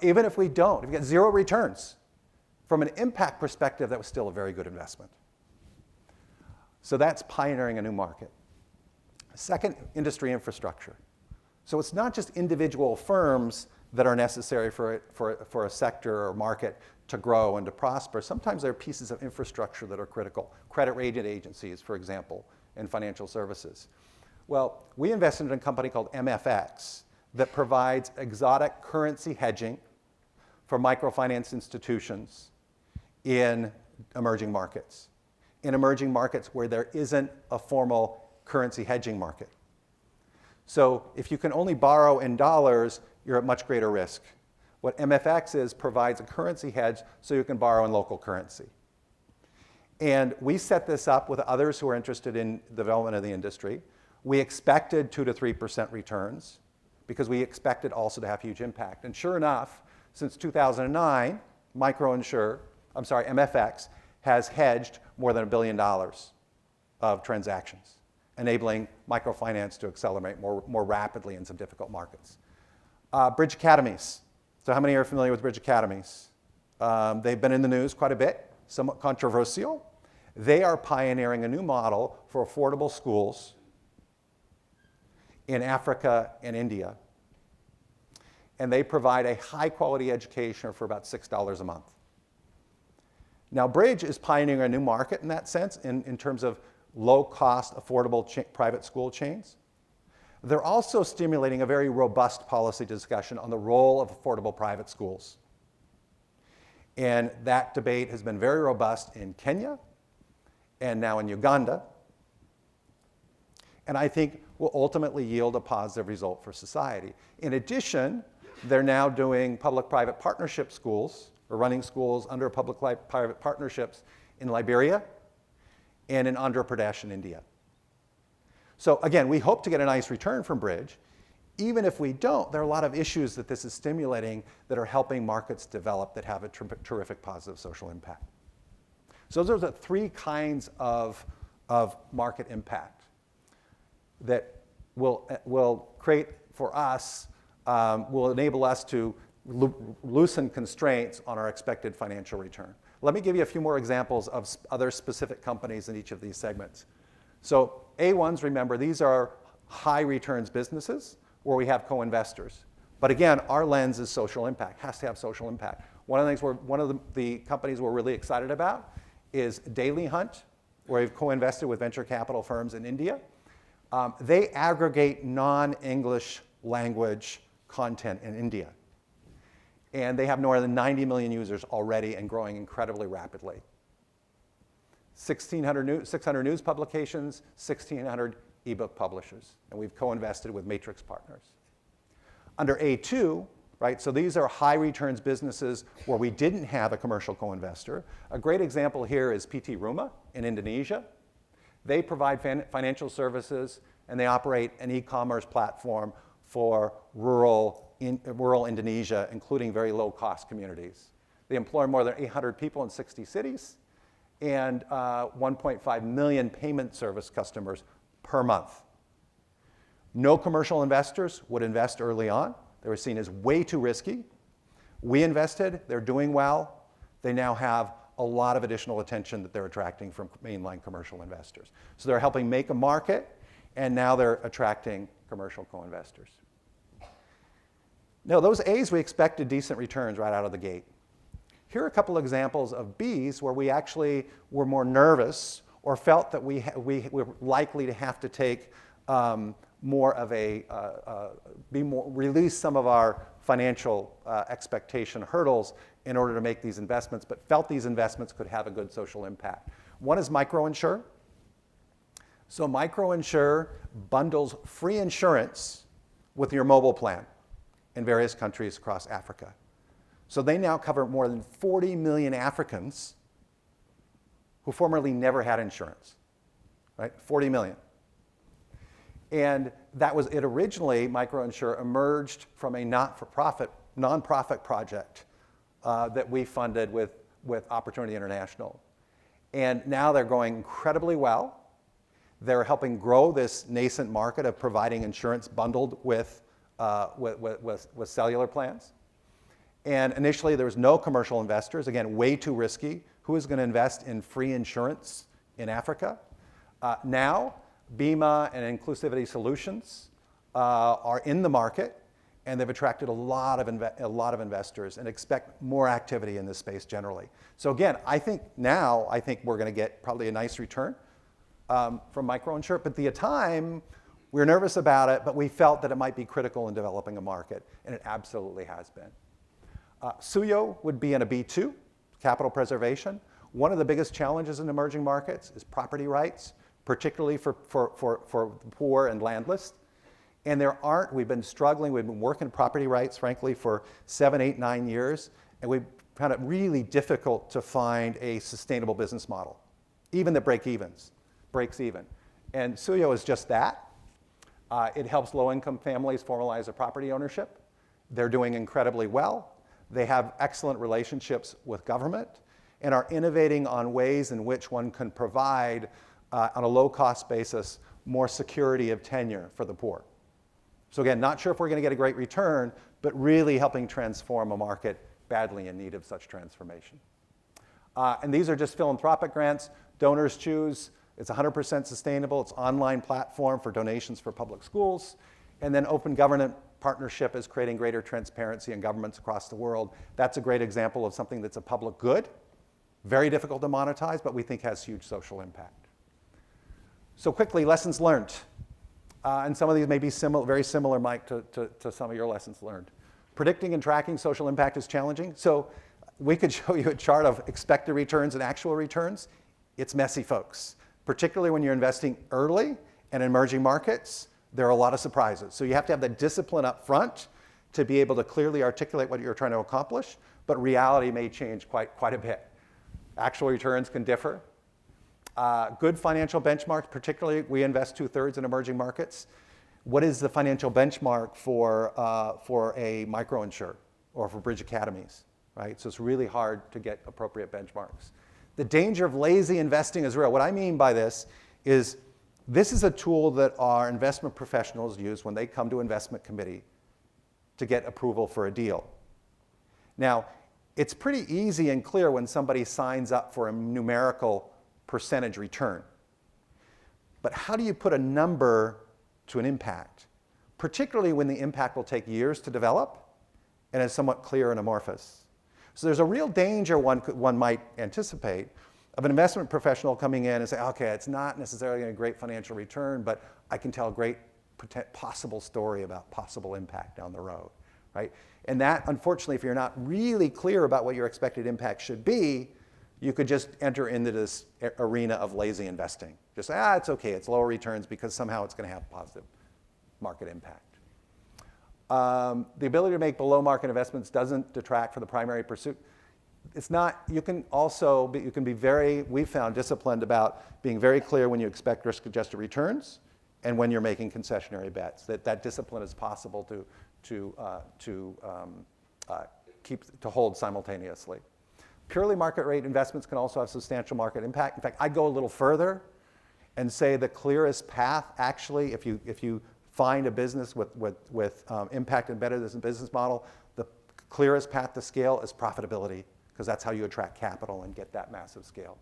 even if we don't, if we get 0 returns, from an impact perspective, that was still a very good investment. So that's pioneering a new market. Second, industry infrastructure. So it's not just individual firms that are necessary for a sector or market to grow and to prosper. Sometimes there are pieces of infrastructure that are critical. Credit rating agencies, for example, in financial services. Well, we invested in a company called MFX that provides exotic currency hedging for microfinance institutions in emerging markets. In emerging markets where there isn't a formal currency hedging market. So if you can only borrow in dollars, you're at much greater risk. What MFX is provides a currency hedge so you can borrow in local currency. And we set this up with others who are interested in the development of the industry. We expected 2 to 3% returns because we expected also to have huge impact. And sure enough, since 2009, MFX has hedged more than $1 billion of transactions, enabling microfinance to accelerate more rapidly in some difficult markets. Bridge academies. So how many are familiar with bridge academies? They've been in the news quite a bit, somewhat controversial. They are pioneering a new model for affordable schools in Africa and India. And they provide a high-quality education for about $6 a month. Now, Bridge is pioneering a new market in that sense, in terms of low-cost, affordable private school chains. They're also stimulating a very robust policy discussion on the role of affordable private schools. And that debate has been very robust in Kenya and now in Uganda. And I think will ultimately yield a positive result for society. In addition, they're now doing public-private partnership schools, or running schools under public-private partnerships in Liberia and in Andhra Pradesh in India. So again, we hope to get a nice return from Bridge. Even if we don't, there are a lot of issues that this is stimulating that are helping markets develop that have a terrific positive social impact. So those are the 3 kinds of market impact that will create for us, will enable us to loosen constraints on our expected financial return. Let me give you a few more examples of other specific companies in each of these segments. So A1s, remember, these are high returns businesses where we have co-investors. But again, our lens is social impact, has to have social impact. One of the companies we're really excited about is Daily Hunt, where we've co-invested with venture capital firms in India. They aggregate non-English language content in India. And they have more than 90 million users already and growing incredibly rapidly. 600 news publications, 1,600 ebook publishers. And we've co-invested with Matrix Partners. Under A2, right, so these are high returns businesses where we didn't have a commercial co-investor. A great example here is PT Rumah in Indonesia. They provide financial services and they operate an e-commerce platform for rural Indonesia, including very low-cost communities. They employ more than 800 people in 60 cities and 1.5 million payment service customers per month. No commercial investors would invest early on. They were seen as way too risky. We invested, they're doing well. They now have a lot of additional attention that they're attracting from mainline commercial investors. So they're helping make a market, and now they're attracting commercial co-investors. Now, those A's, we expected decent returns right out of the gate. Here are a couple examples of B's where we actually were more nervous or felt that we were likely to have to take more of a, release some of our financial expectation hurdles in order to make these investments, but felt these investments could have a good social impact. One is microinsure. So microinsure bundles free insurance with your mobile plan in various countries across Africa. So they now cover more than 40 million Africans who formerly never had insurance, right? 40 million. And that was it originally. Microinsure emerged from a nonprofit project that we funded with Opportunity International. And now they're going incredibly well. They're helping grow this nascent market of providing insurance bundled with cellular plans. And initially, there was no commercial investors. Again, way too risky. Who is going to invest in free insurance in Africa? Now, Bima and Inclusivity Solutions are in the market, and they've attracted a lot of investors and expect more activity in this space generally. So again, I think we're going to get probably a nice return from microinsure. But at the time, we were nervous about it, but we felt that it might be critical in developing a market, and it absolutely has been. Suyo would be in a B2, capital preservation. One of the biggest challenges in emerging markets is property rights, particularly for the poor and landless. And we've been struggling, we've been working property rights, frankly, for 7, 8, 9 years, and we've found it really difficult to find a sustainable business model, even that breaks even. And Suyo is just that. It helps low-income families formalize their property ownership. They're doing incredibly well. They have excellent relationships with government and are innovating on ways in which one can provide, on a low-cost basis, more security of tenure for the poor. So again, not sure if we're going to get a great return, but really helping transform a market badly in need of such transformation. And these are just philanthropic grants. Donors choose. It's 100% sustainable. It's an online platform for donations for public schools. And then open government partnership is creating greater transparency in governments across the world. That's a great example of something that's a public good, very difficult to monetize, but we think has huge social impact. So quickly, lessons learned. And some of these may be very similar, Mike, to some of your lessons learned. Predicting and tracking social impact is challenging. So we could show you a chart of expected returns and actual returns. It's messy, folks. Particularly when you're investing early in emerging markets, there are a lot of surprises. So you have to have the discipline up front to be able to clearly articulate what you're trying to accomplish, but reality may change quite a bit. Actual returns can differ. Good financial benchmarks, particularly we invest 2/3 in emerging markets. What is the financial benchmark for a microinsure or for bridge academies, right? So it's really hard to get appropriate benchmarks. The danger of lazy investing is real. What I mean by this is a tool that our investment professionals use when they come to investment committee to get approval for a deal. Now, it's pretty easy and clear when somebody signs up for a numerical percentage return. But how do you put a number to an impact, particularly when the impact will take years to develop and is somewhat clear and amorphous? So there's a real danger one might anticipate of an investment professional coming in and say, okay, it's not necessarily a great financial return, but I can tell a great possible story about possible impact down the road, right? And that, unfortunately, if you're not really clear about what your expected impact should be, you could just enter into this arena of lazy investing. Just say, it's okay, it's lower returns because somehow it's going to have positive market impact. The ability to make below market investments doesn't detract from the primary pursuit. It's not, you can be very, we found, disciplined about being very clear when you expect risk-adjusted returns and when you're making concessionary bets. That discipline is possible to hold simultaneously. Purely market rate investments can also have substantial market impact. In fact, I'd go a little further and say the clearest path, actually, if you find a business with impact embedded as a business model, the clearest path to scale is profitability, because that's how you attract capital and get that massive scale.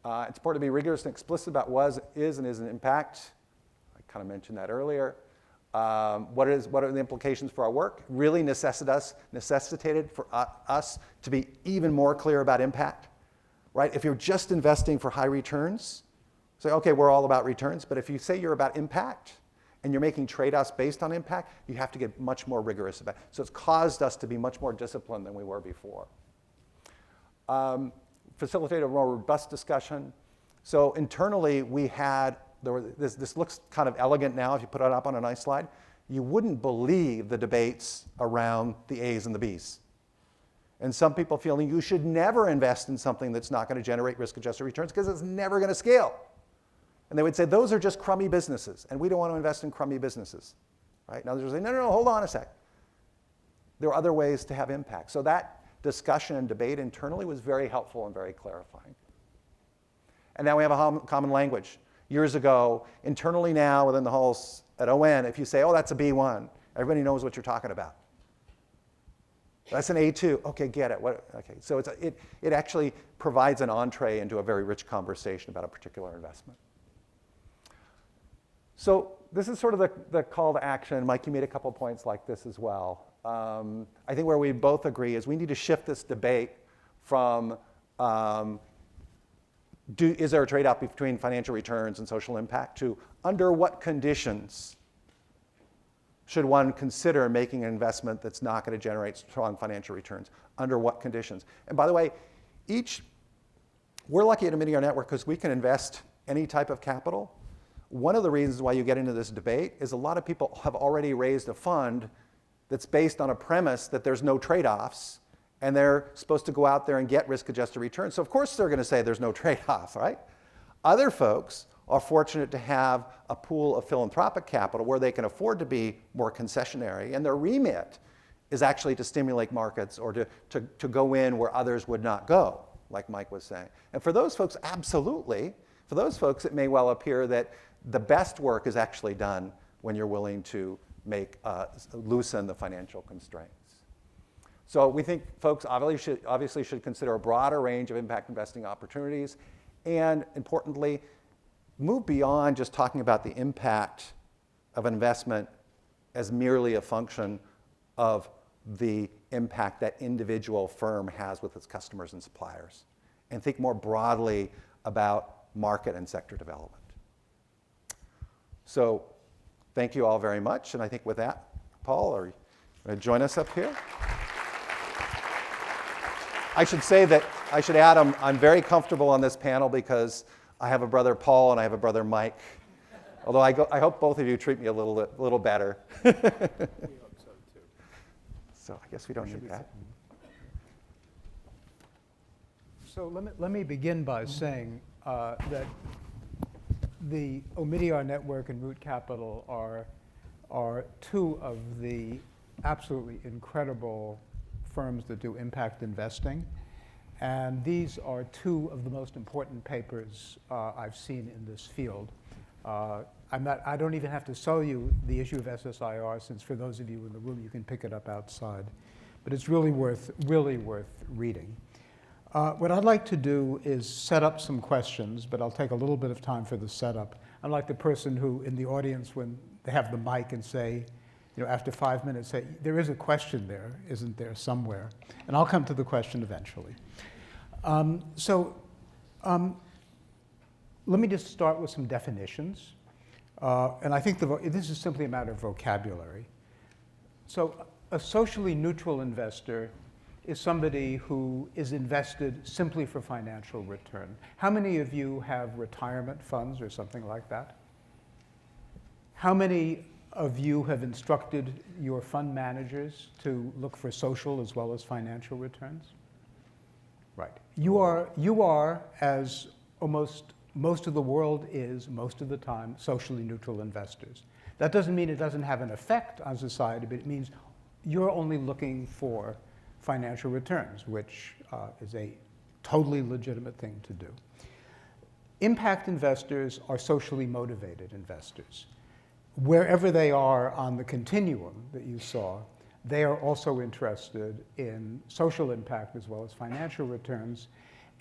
It's important to be rigorous and explicit about what is and isn't impact. I kind of mentioned that earlier. What are the implications for our work? Really necessitated for us to be even more clear about impact, right? If you're just investing for high returns, say, okay, we're all about returns, but if you say you're about impact and you're making trade-offs based on impact, you have to get much more rigorous about it. So it's caused us to be much more disciplined than we were before. Facilitate a more robust discussion. So internally, this looks kind of elegant now if you put it up on a nice slide. You wouldn't believe the debates around the A's and the B's. And some people feeling you should never invest in something that's not going to generate risk-adjusted returns because it's never going to scale. And they would say, those are just crummy businesses, and we don't want to invest in crummy businesses. Right? And others would say, no, hold on a sec. There are other ways to have impact. So that discussion and debate internally was very helpful and very clarifying. And now we have a common language. Years ago, internally now, within the halls at ON, if you say, oh, that's a B1, everybody knows what you're talking about. That's an A2. Okay, get it. Okay, so it actually provides an entree into a very rich conversation about a particular investment. So this is sort of the call to action. Mike, you made a couple points like this as well. I think where we both agree is we need to shift this debate from is there a trade-off between financial returns and social impact to under what conditions should one consider making an investment that's not going to generate strong financial returns? Under what conditions? And by the way, we're lucky at Omidyar Network because we can invest any type of capital. One of the reasons why you get into this debate is a lot of people have already raised a fund that's based on a premise that there's no trade-offs, and they're supposed to go out there and get risk-adjusted returns. So of course they're going to say there's no trade-off, right? Other folks are fortunate to have a pool of philanthropic capital where they can afford to be more concessionary, and their remit is actually to stimulate markets or to go in where others would not go, like Mike was saying. And for those folks, absolutely. For those folks, it may well appear that the best work is actually done when you're willing to loosen the financial constraints. So we think folks obviously should consider a broader range of impact investing opportunities, and importantly, move beyond just talking about the impact of an investment as merely a function of the impact that individual firm has with its customers and suppliers, and think more broadly about market and sector development. So thank you all very much, and I think with that, Paul, are you going to join us up here? I should say that, I should add, I'm very comfortable on this panel because I have a brother Paul and I have a brother Mike. Although I hope both of you treat me a little better. We hope so too. So I guess we don't need that. So let me begin by saying that the Omidyar Network and Root Capital are two of the absolutely incredible firms that do impact investing. And these are two of the most important papers I've seen in this field. I don't even have to sell you the issue of SSIR, since for those of you in the room, you can pick it up outside. But it's really worth reading. What I'd like to do is set up some questions, but I'll take a little bit of time for the setup. Unlike the person who, in the audience, when they have the mic and say, after 5 minutes, say, there is a question there, isn't there, somewhere? And I'll come to the question eventually. Let me just start with some definitions. And I think this is simply a matter of vocabulary. So a socially neutral investor is somebody who is invested simply for financial return. How many of you have retirement funds or something like that? How many of you have instructed your fund managers to look for social as well as financial returns? Right. You are, as almost most of the world is most of the time, socially neutral investors. That doesn't mean it doesn't have an effect on society, but it means you're only looking for financial returns, which is a totally legitimate thing to do. Impact investors are socially motivated investors. Wherever they are on the continuum that you saw, they are also interested in social impact as well as financial returns.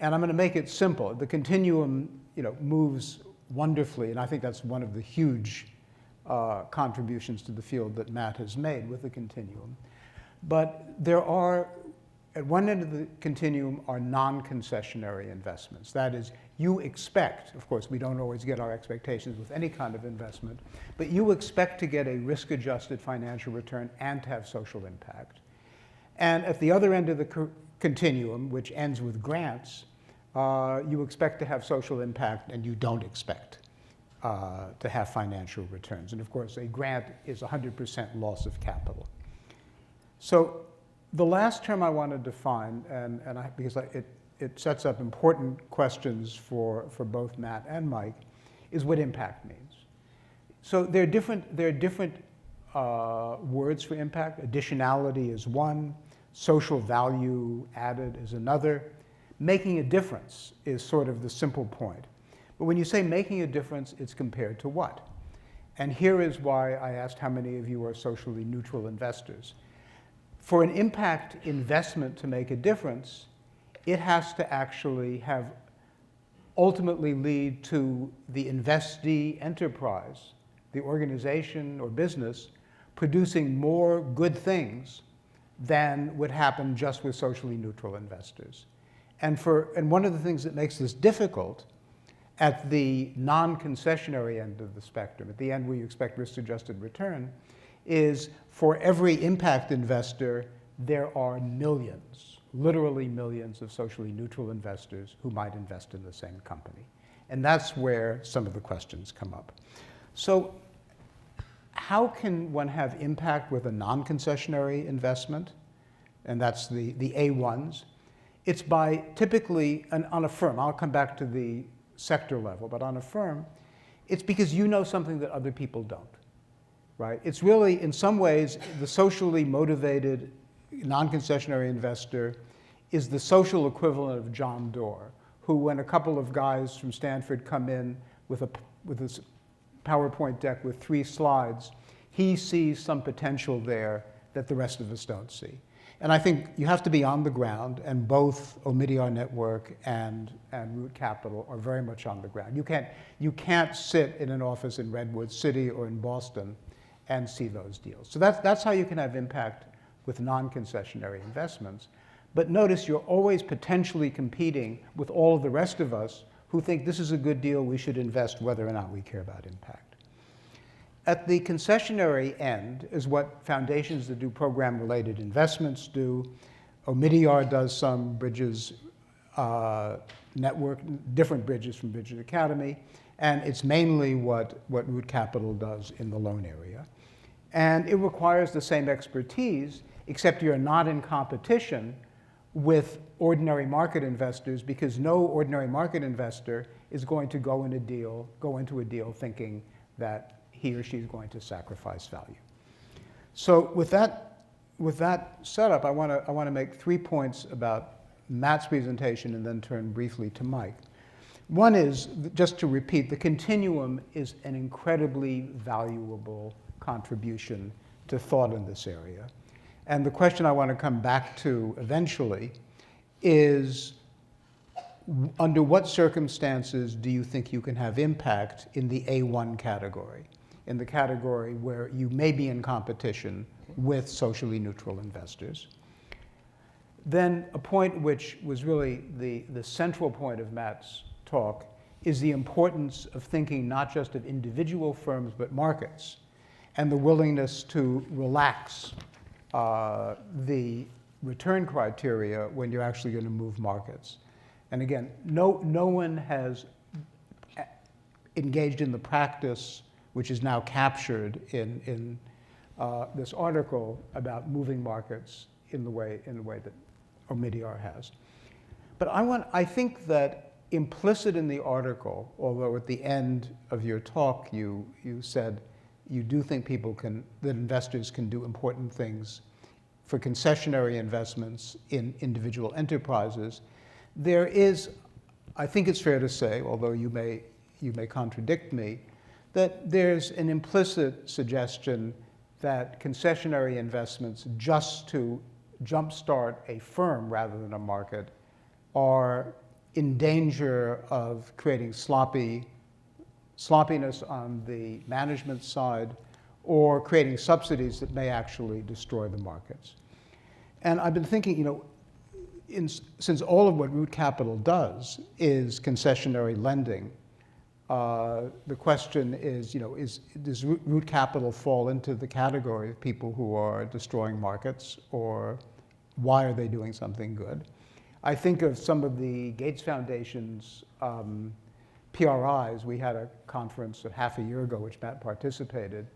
And I'm going to make it simple. The continuum, moves wonderfully, and I think that's one of the huge contributions to the field that Matt has made with the continuum. But there are, at one end of the continuum, are non-concessionary investments. That is, you expect, of course, we don't always get our expectations with any kind of investment, but you expect to get a risk-adjusted financial return and to have social impact. And at the other end of the continuum, which ends with grants, you expect to have social impact and you don't expect to have financial returns. And of course, a grant is 100% loss of capital. So the last term I want to define, because it sets up important questions for both Matt and Mike, is what impact means. So there are different words for impact. Additionality is one. Social value added is another. Making a difference is sort of the simple point. But when you say making a difference, it's compared to what? And here is why I asked how many of you are socially neutral investors. For an impact investment to make a difference, it has to actually ultimately lead to the investee enterprise, the organization or business, producing more good things than would happen just with socially neutral investors. And one of the things that makes this difficult at the non-concessionary end of the spectrum, at the end where you expect risk-adjusted return, is for every impact investor, there are millions, literally millions of socially neutral investors who might invest in the same company. And that's where some of the questions come up. So how can one have impact with a non-concessionary investment? And that's the A1s. It's by typically, on a firm, I'll come back to the sector level, but on a firm, it's because you know something that other people don't, right? It's really, in some ways, the socially motivated non-concessionary investor is the social equivalent of John Doerr, who, when a couple of guys from Stanford come in with this PowerPoint deck with 3 slides, he sees some potential there that the rest of us don't see. And I think you have to be on the ground, and both Omidyar Network and Root Capital are very much on the ground. You can't sit in an office in Redwood City or in Boston and see those deals. So that's how you can have impact with non-concessionary investments. But notice you're always potentially competing with all of the rest of us who think this is a good deal, we should invest whether or not we care about impact. At the concessionary end is what foundations that do program-related investments do. Omidyar does some Bridges network, different bridges from Bridges Academy, and it's mainly what Root Capital does in the loan area. And it requires the same expertise, except you're not in competition with ordinary market investors, because no ordinary market investor is going to go into a deal thinking that he or she is going to sacrifice value. So with that setup, I want to make 3 points about Matt's presentation and then turn briefly to Mike. One is, just to repeat, the continuum is an incredibly valuable contribution to thought in this area. And the question I want to come back to eventually is, under what circumstances do you think you can have impact in the A1 category, in the category where you may be in competition with socially neutral investors? Then a point which was really the central point of Matt's talk is the importance of thinking not just of individual firms, but markets, and the willingness to relax the return criteria when you're actually going to move markets. And again, no one has engaged in the practice which is now captured in this article about moving markets in the way that Omidyar has. But I think that implicit in the article, although at the end of your talk you said you do think that investors can do important things for concessionary investments in individual enterprises, there is, I think it's fair to say, although you may contradict me, that there's an implicit suggestion that concessionary investments just to jumpstart a firm rather than a market are in danger of creating sloppiness on the management side or creating subsidies that may actually destroy the markets. And I've been thinking, since all of what Root Capital does is concessionary lending, the question is, does Root Capital fall into the category of people who are destroying markets, or why are they doing something good? I think of some of the Gates Foundation's PRIs. We had a conference half a year ago, which Matt participated.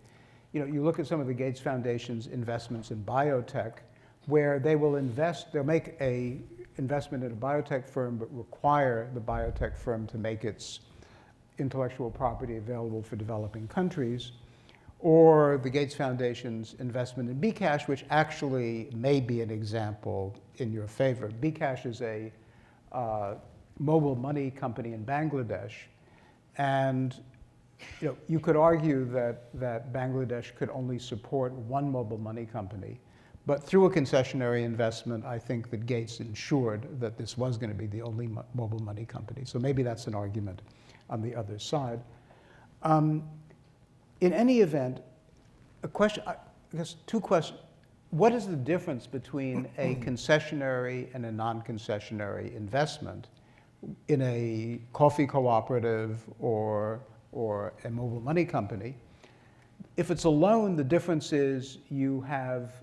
You look at some of the Gates Foundation's investments in biotech, where they will they'll make a investment in a biotech firm, but require the biotech firm to make its intellectual property available for developing countries, or the Gates Foundation's investment in Bcash, which actually may be an example in your favor. Bcash is a mobile money company in Bangladesh, and you could argue that Bangladesh could only support one mobile money company, but through a concessionary investment, I think that Gates ensured that this was going to be the only mobile money company. So maybe that's an argument on the other side. In any event, two questions. What is the difference between a concessionary and a non-concessionary investment in a coffee cooperative or a mobile money company? If it's a loan, the difference is you have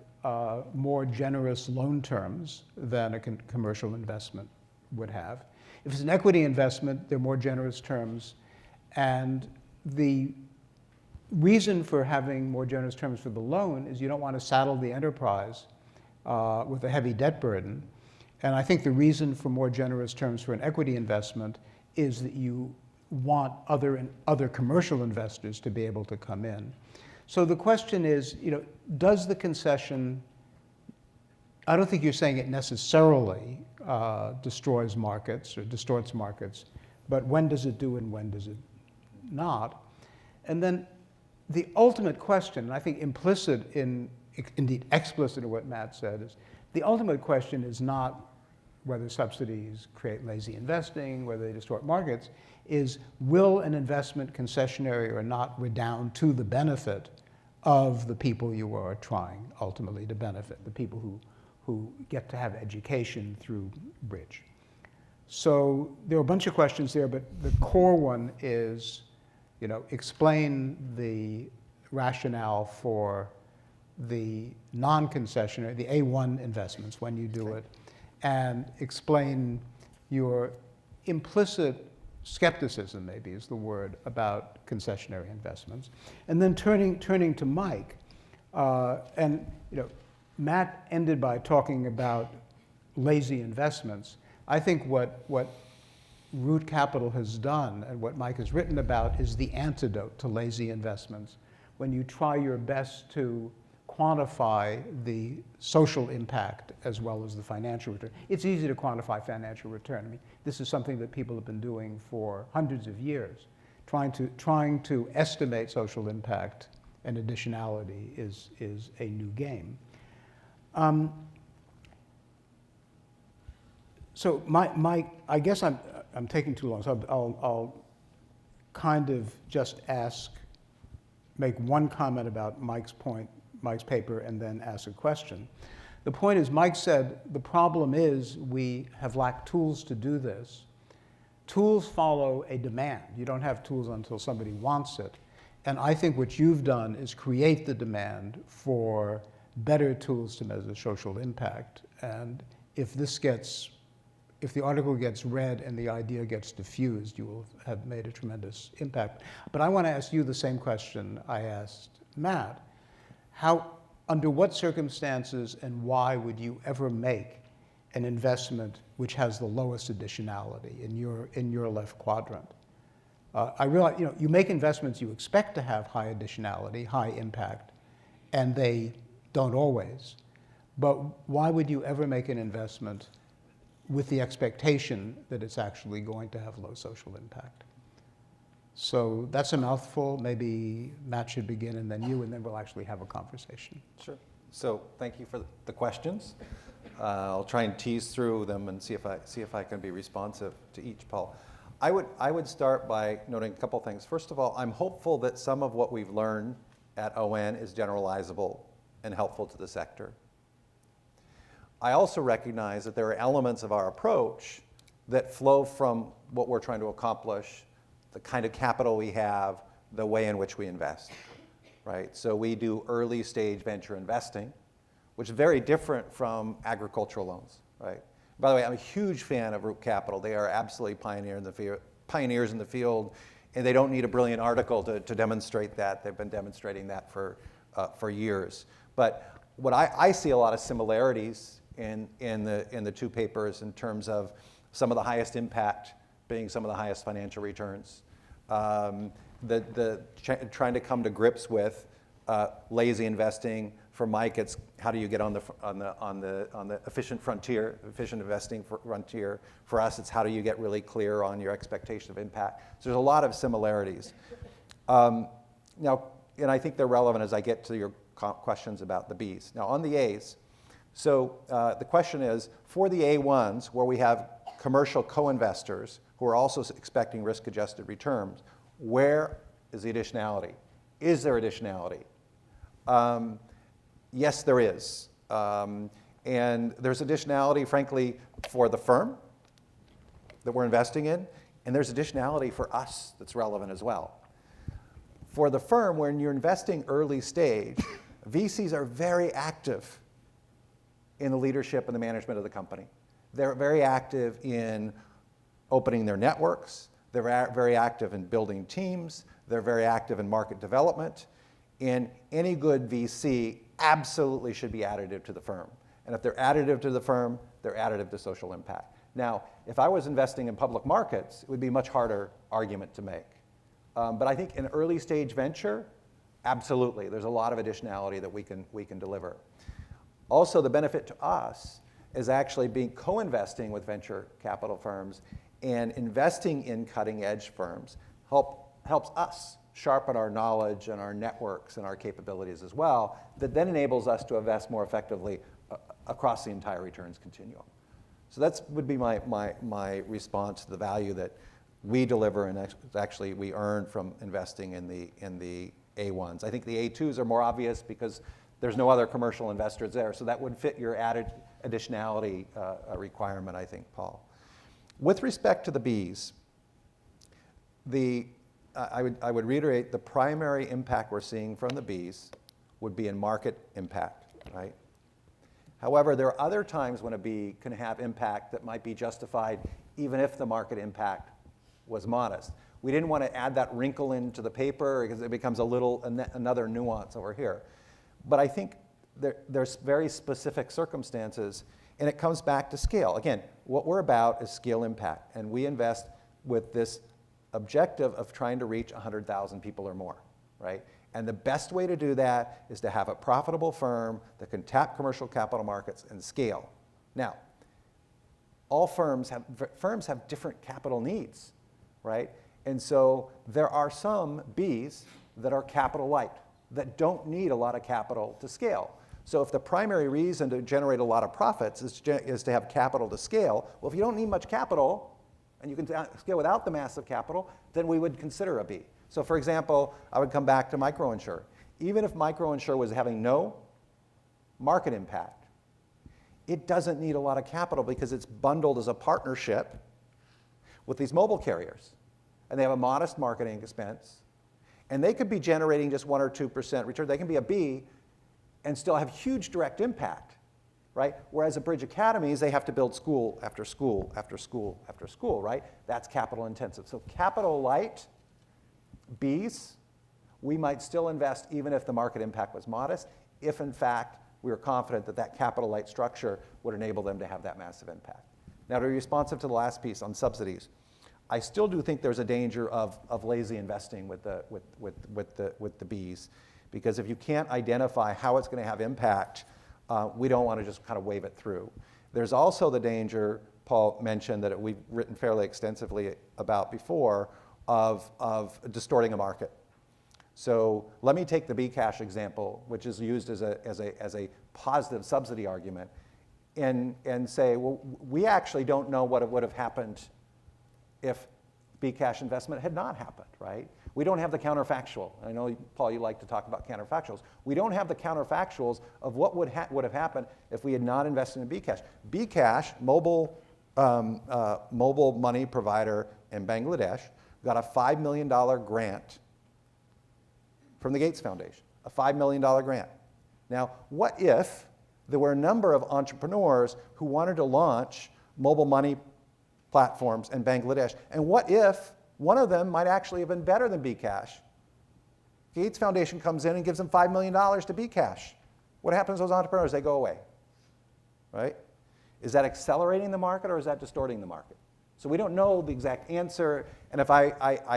more generous loan terms than a commercial investment would have. If it's an equity investment, there are more generous terms, and the reason for having more generous terms for the loan is you don't want to saddle the enterprise with a heavy debt burden. And I think the reason for more generous terms for an equity investment is that you want other commercial investors to be able to come in. So the question is, does the concession, I don't think you're saying it necessarily destroys markets or distorts markets, but when does it do and when does it not? And then the ultimate question, and I think implicit indeed explicit in what Matt said, is the ultimate question is not whether subsidies create lazy investing, whether they distort markets, is will an investment, concessionary or not, redound to the benefit of the people you are trying ultimately to benefit, the people who get to have education through bridge. So there are a bunch of questions there, but the core one is, explain the rationale for the non-concessionary, the A1 investments when you do it, and explain your implicit skepticism, maybe is the word, about concessionary investments. And then turning to Mike, Matt ended by talking about lazy investments. I think what Root Capital has done and what Mike has written about is the antidote to lazy investments. When you try your best to quantify the social impact as well as the financial return. It's easy to quantify financial return. I mean, this is something that people have been doing for hundreds of years. Trying to estimate social impact and additionality is a new game. So I guess I'm taking too long, so I'll kind of just make one comment about Mike's paper, and then ask a question. The point is, Mike said, the problem is we have lacked tools to do this. Tools follow a demand. You don't have tools until somebody wants it. And I think what you've done is create the demand for better tools to measure social impact. And if the article gets read and the idea gets diffused, you will have made a tremendous impact. But I want to ask you the same question I asked Matt. Under what circumstances and why would you ever make an investment which has the lowest additionality in your left quadrant? I realize, you make investments you expect to have high additionality, high impact, and they don't always. But why would you ever make an investment with the expectation that it's actually going to have low social impact? So that's a mouthful. Maybe Matt should begin, and then you, and then we'll actually have a conversation. Sure. So thank you for the questions. I'll try and tease through them and see if I can be responsive to each, Paul. I would start by noting a couple things. First of all, I'm hopeful that some of what we've learned at ON is generalizable and helpful to the sector. I also recognize that there are elements of our approach that flow from what we're trying to accomplish, the kind of capital we have, the way in which we invest, right? So we do early stage venture investing, which is very different from agricultural loans, right? By the way, I'm a huge fan of Root Capital. They are absolutely pioneers in the field, and they don't need a brilliant article to demonstrate that. They've been demonstrating that for years. But what I see a lot of similarities in the two papers in terms of some of the highest impact being some of the highest financial returns. Trying to come to grips with lazy investing. For Mike, it's how do you get on the efficient frontier, efficient investing frontier. For us, it's how do you get really clear on your expectation of impact. So there's a lot of similarities. Now, and I think they're relevant as I get to your questions about the Bs. Now, on the As, so the question is, for the A1s, where we have commercial co-investors who are also expecting risk-adjusted returns, where is the additionality? Is there additionality? Yes, there is. And there's additionality, frankly, for the firm that we're investing in, and there's additionality for us that's relevant as well. For the firm, when you're investing early stage, VCs are very active in the leadership and the management of the company. They're very active in opening their networks. They're very active in building teams. They're very active in market development. And any good VC absolutely should be additive to the firm. And if they're additive to the firm, they're additive to social impact. Now, if I was investing in public markets, it would be a much harder argument to make. But I think in early stage venture, absolutely, there's a lot of additionality that we can deliver. Also, the benefit to us is actually being co-investing with venture capital firms and investing in cutting edge firms helps us sharpen our knowledge and our networks and our capabilities as well, that then enables us to invest more effectively across the entire returns continuum. So that would be my response to the value that we deliver and actually we earn from investing in the A1s. I think the A2s are more obvious because there's no other commercial investors there, so that would fit your added additionality requirement, I think, Paul. With respect to the Bs, I would reiterate the primary impact we're seeing from the Bs would be in market impact, right? However, there are other times when a B can have impact that might be justified even if the market impact was modest. We didn't want to add that wrinkle into the paper because it becomes another nuance over here. But I think there's very specific circumstances, and it comes back to scale. Again, what we're about is scale impact, and we invest with this objective of trying to reach 100,000 people or more, right? And the best way to do that is to have a profitable firm that can tap commercial capital markets and scale. Now, all firms have different capital needs, right? And so there are some Bs that are capital light, that don't need a lot of capital to scale. So if the primary reason to generate a lot of profits is to have capital to scale, well, if you don't need much capital, and you can scale without the massive capital, then we would consider a B. So for example, I would come back to microinsure. Even if microinsure was having no market impact, it doesn't need a lot of capital because it's bundled as a partnership with these mobile carriers. And they have a modest marketing expense. And they could be generating just 1 or 2% return. They can be a B and still have huge direct impact, right? Whereas at Bridge Academies, they have to build school after school after school after school, right? That's capital intensive. So capital light Bs, we might still invest even if the market impact was modest, if in fact we were confident that that capital light structure would enable them to have that massive impact. Now, to be responsive to the last piece on subsidies, I still do think there's a danger of lazy investing with the Bs, because if you can't identify how it's going to have impact we don't want to just kind of wave it through. There's also the danger, Paul mentioned, that we've written fairly extensively about before, of distorting a market. So let me take the Bcash example, which is used as a positive subsidy argument, and say, well, we actually don't know what would have happened if Bcash investment had not happened, right? We don't have the counterfactual. I know, Paul, you like to talk about counterfactuals. We don't have the counterfactuals of what would have happened if we had not invested in Bcash. Bcash, mobile money provider in Bangladesh, got a $5 million grant from the Gates Foundation, a $5 million grant. Now, what if there were a number of entrepreneurs who wanted to launch mobile money platforms in Bangladesh? And what if one of them might actually have been better than Bcash? Gates Foundation comes in and gives them $5 million to Bcash. What happens to those entrepreneurs? They go away, right? Is that accelerating the market or is that distorting the market? So we don't know the exact answer. And if I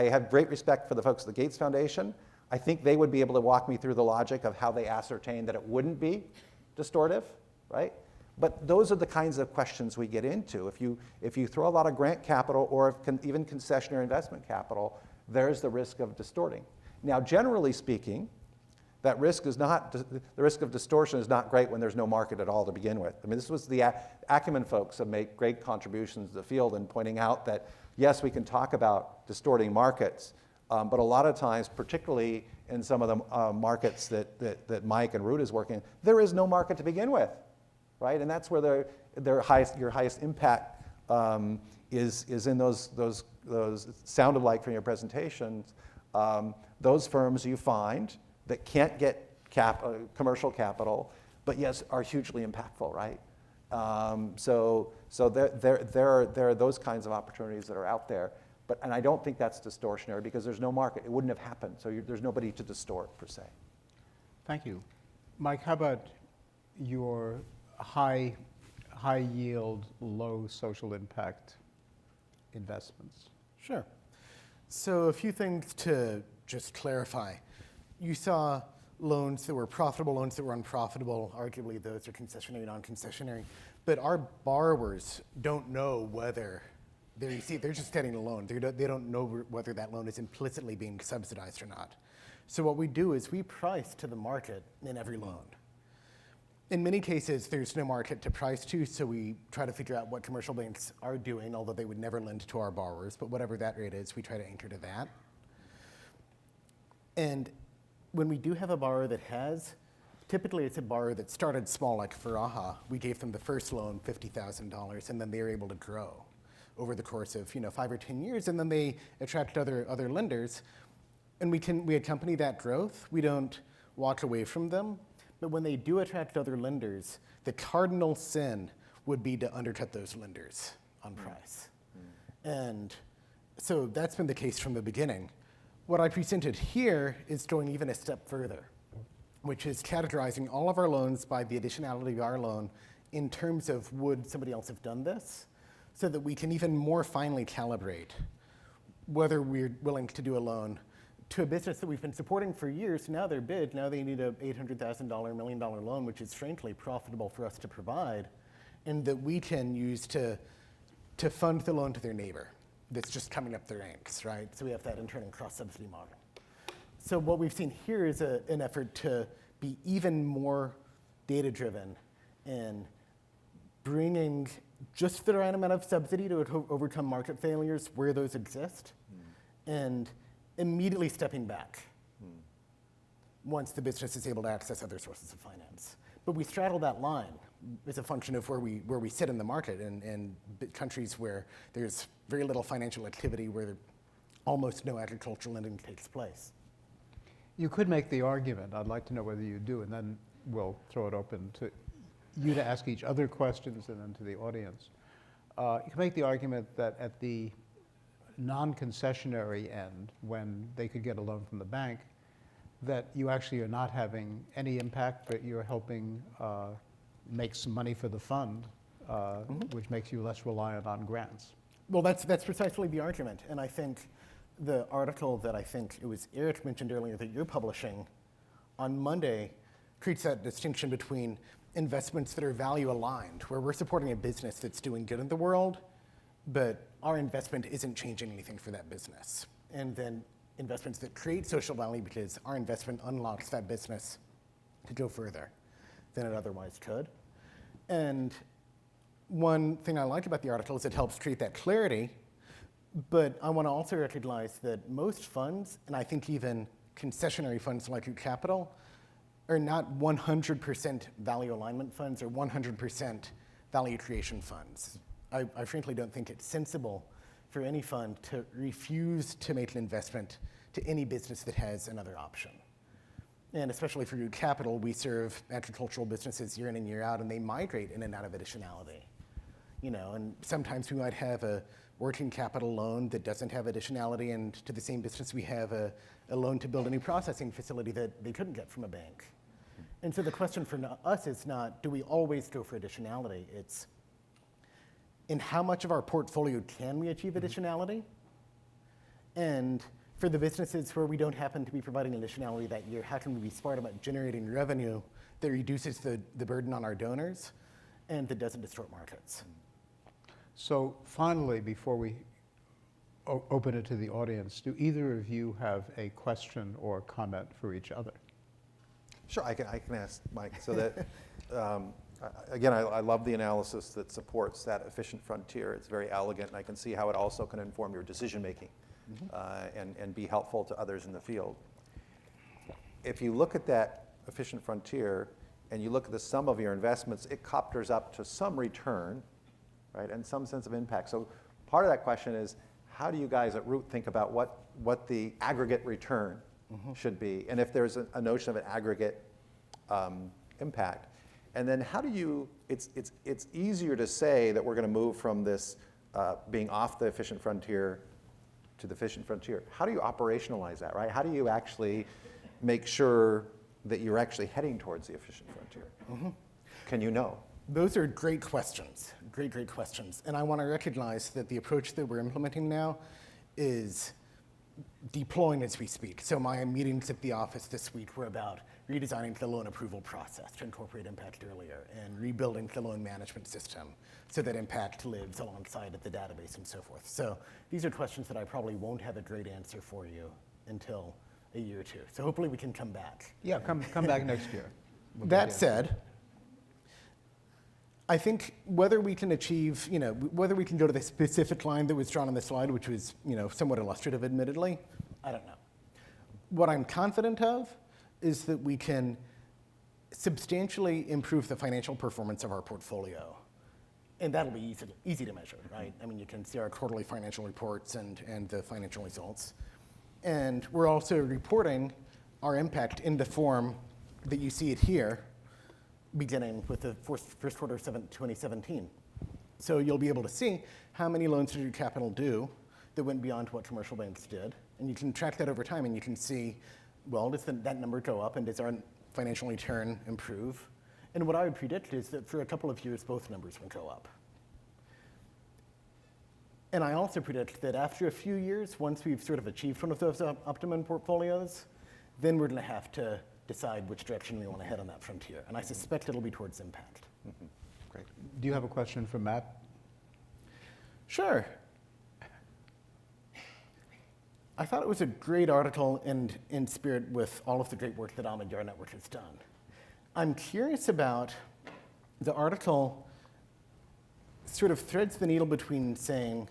have great respect for the folks at the Gates Foundation, I think they would be able to walk me through the logic of how they ascertained that it wouldn't be distortive, right? But those are the kinds of questions we get into. If you throw a lot of grant capital or even concessionary investment capital, there's the risk of distorting. Now, generally speaking, that risk is not, the risk of distortion is not great when there's no market at all to begin with. I mean, this was the Acumen folks have made great contributions to the field in pointing out that, yes, we can talk about distorting markets, but a lot of times, particularly in some of the markets that Mike and Root is working in, there is no market to begin with, right? And that's where your highest impact is in those sounded like from your presentations, those firms you find that can't get commercial capital, but yes, are hugely impactful, right? So there are those kinds of opportunities that are out there. And I don't think that's distortionary because there's no market. It wouldn't have happened. So there's nobody to distort, per se. Thank you. Mike, how about your high yield, low social impact investments? Sure. So a few things to just clarify. You saw loans that were profitable, loans that were unprofitable. Arguably, those are concessionary, non-concessionary. But our borrowers don't know whether they're just getting a loan. They don't know whether that loan is implicitly being subsidized or not. So what we do is we price to the market in every loan. In many cases, there's no market to price to, so we try to figure out what commercial banks are doing, although they would never lend to our borrowers, but whatever that rate is, we try to anchor to that. And when we do have a borrower that has, typically it's a borrower that started small, like Faraha. We gave them the first loan, $50,000, and then they were able to grow over the course of 5 or 10 years, and then they attract other lenders, and we accompany that growth. We don't walk away from them, but when they do attract other lenders, the cardinal sin would be to undercut those lenders on price. And so that's been the case from the beginning. What I presented here is going even a step further, which is categorizing all of our loans by the additionality of our loan in terms of would somebody else have done this, so that we can even more finely calibrate whether we're willing to do a loan to a business that we've been supporting for years. Now they're big. Now they need a $800,000, $1 million loan, which is frankly profitable for us to provide, and that we can use to fund the loan to their neighbor that's just coming up the ranks, right? So we have that internal cross-subsidy model. So what we've seen here is an effort to be even more data-driven in bringing just the right amount of subsidy to overcome market failures where those exist, and immediately stepping back once the business is able to access other sources of finance. But we straddle that line as a function of where we sit in the market in countries where there's very little financial activity, where almost no agricultural lending takes place. You could make the argument, I'd like to know whether you do, and then we'll throw it open to you to ask each other questions and then to the audience. You can make the argument that at the non-concessionary end, when they could get a loan from the bank, that you actually are not having any impact, but you're helping make some money for the fund, which makes you less reliant on grants. Well, that's precisely the argument. And I think the article that I think it was Eric mentioned earlier that you're publishing on Monday creates that distinction between investments that are value aligned, where we're supporting a business that's doing good in the world, but our investment isn't changing anything for that business. And then investments that create social value because our investment unlocks that business to go further than it otherwise could. And one thing I like about the article is it helps create that clarity, but I want to also recognize that most funds, and I think even concessionary funds like Root Capital, are not 100% value alignment funds or 100% value creation funds. I frankly don't think it's sensible for any fund to refuse to make an investment to any business that has another option. And especially for Root Capital, we serve agricultural businesses year in and year out, and they migrate in and out of additionality. You know, and sometimes we might have a working capital loan that doesn't have additionality, and to the same business we have a loan to build a new processing facility that they couldn't get from a bank. And so the question for us is not, do we always go for additionality? It's, in how much of our portfolio can we achieve additionality? And for the businesses where we don't happen to be providing additionality that year, how can we be smart about generating revenue that reduces the burden on our donors and that doesn't distort markets? So finally, before we open it to the audience, do either of you have a question or comment for each other? Sure, I can ask Mike. So that, again, I love the analysis that supports that efficient frontier. It's very elegant, and I can see how it also can inform your decision-making and be helpful to others in the field. If you look at that efficient frontier and you look at the sum of your investments, it copters up to some return, right, and some sense of impact. So part of that question is, how do you guys at Root think about what the aggregate return should be, and if there's a notion of an aggregate impact? And then how do you, it's easier to say that we're going to move from this being off the efficient frontier to the efficient frontier. How do you operationalize that, right? How do you actually make sure that you're actually heading towards the efficient frontier? Can you know? Those are great questions, great questions. And I want to recognize that the approach that we're implementing now is deploying as we speak. So my meetings at the office this week were about redesigning the loan approval process to incorporate impact earlier and rebuilding the loan management system so that impact lives alongside of the database and so forth. So these are questions that I probably won't have a great answer for you until a year or two. So hopefully we can come back. Yeah, come back next year. That said, I think whether we can achieve, whether we can go to the specific line that was drawn on the slide, which was, somewhat illustrative, admittedly, I don't know. What I'm confident of is that we can substantially improve the financial performance of our portfolio. And that'll be easy to measure, right? I mean, you can see our quarterly financial reports and the financial results. And we're also reporting our impact in the form that you see it here, beginning with the first quarter of 2017. So you'll be able to see how many loans did Root Capital do that went beyond what commercial banks did. And you can track that over time, and you can see, well, does that number go up, and does our financial return improve? And what I would predict is that for a couple of years, both numbers will go up. And I also predict that after a few years, once we've sort of achieved one of those optimum portfolios, then we're going to have to decide which direction we want to head on that frontier. And I suspect it'll be towards impact. Great. Do you have a question for Matt? Sure. I thought it was a great article and in spirit with all of the great work that Omidyar Network has done. I'm curious about the article sort of threads the needle between saying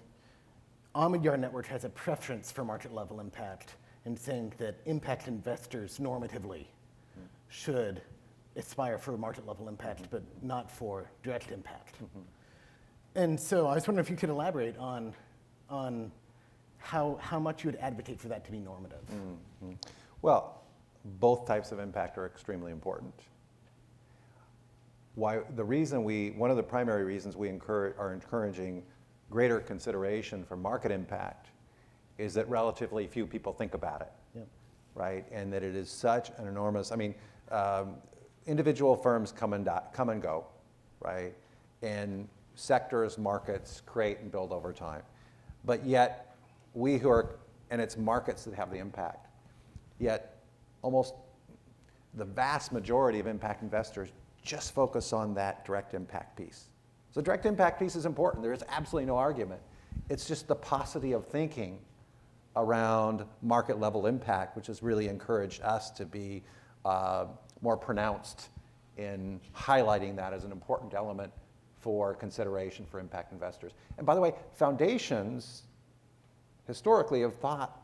Omidyar Network has a preference for market level impact and saying that impact investors normatively should aspire for market level impact, but not for direct impact. And so I was wondering if you could elaborate on how much you would advocate for that to be normative. Well, both types of impact are extremely important. One of the primary reasons we are encouraging greater consideration for market impact is that relatively few people think about it, right? And that it is such an enormous, individual firms come and go, right? And sectors, markets create and build over time. But yet, and it's markets that have the impact, yet almost the vast majority of impact investors just focus on that direct impact piece. So direct impact piece is important. There is absolutely no argument. It's just the paucity of thinking around market level impact, which has really encouraged us to be more pronounced in highlighting that as an important element for consideration for impact investors. And by the way, foundations historically have thought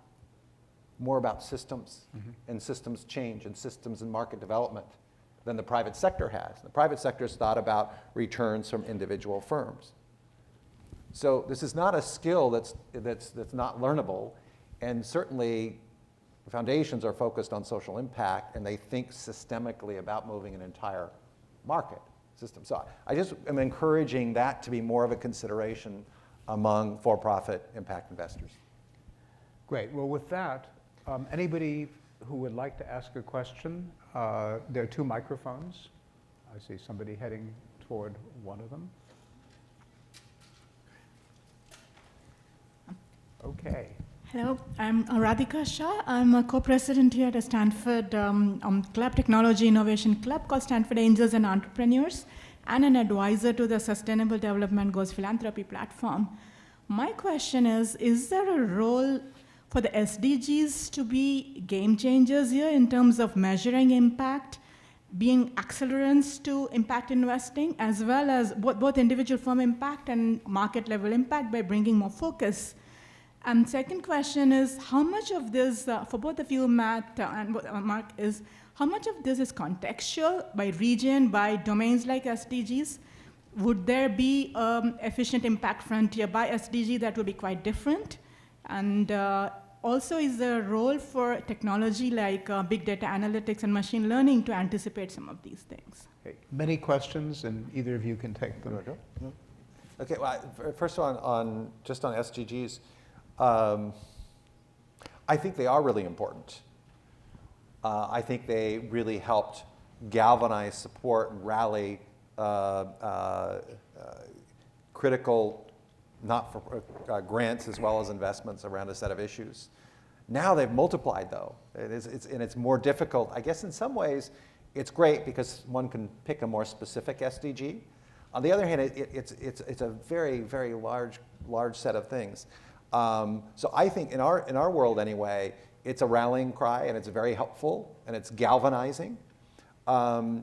more about systems and systems change and systems and market development than the private sector has. The private sector has thought about returns from individual firms. So this is not a skill that's not learnable, and certainly foundations are focused on social impact, and they think systemically about moving an entire market system. So I just am encouraging that to be more of a consideration among for-profit impact investors. Great. Well, with that, anybody who would like to ask a question, there are 2 microphones. I see somebody heading toward one of them. Okay. Hello, I'm Radhika Shah. I'm a co-president here at a Stanford club, Technology Innovation Club called Stanford Angels and Entrepreneurs, and an advisor to the Sustainable Development Goals Philanthropy platform. My question is there a role for the SDGs to be game changers here in terms of measuring impact, being accelerants to impact investing, as well as both individual firm impact and market level impact by bringing more focus? And second question is, how much of this, for both of you, Matt and Mark, is how much of this is contextual by region, by domains like SDGs? Would there be efficient impact frontier by SDG that would be quite different? And also, is there a role for technology like big data analytics and machine learning to anticipate some of these things? Okay. Many questions, and either of you can take them. Okay, well, first just on SDGs, I think they are really important. I think they really helped galvanize support and rally critical grants as well as investments around a set of issues. Now they've multiplied, though. It's more difficult. I guess in some ways it's great because one can pick a more specific SDG. On the other hand, it's a very, very large set of things. So I think in our world anyway, it's a rallying cry, and it's very helpful, and it's galvanizing. It'll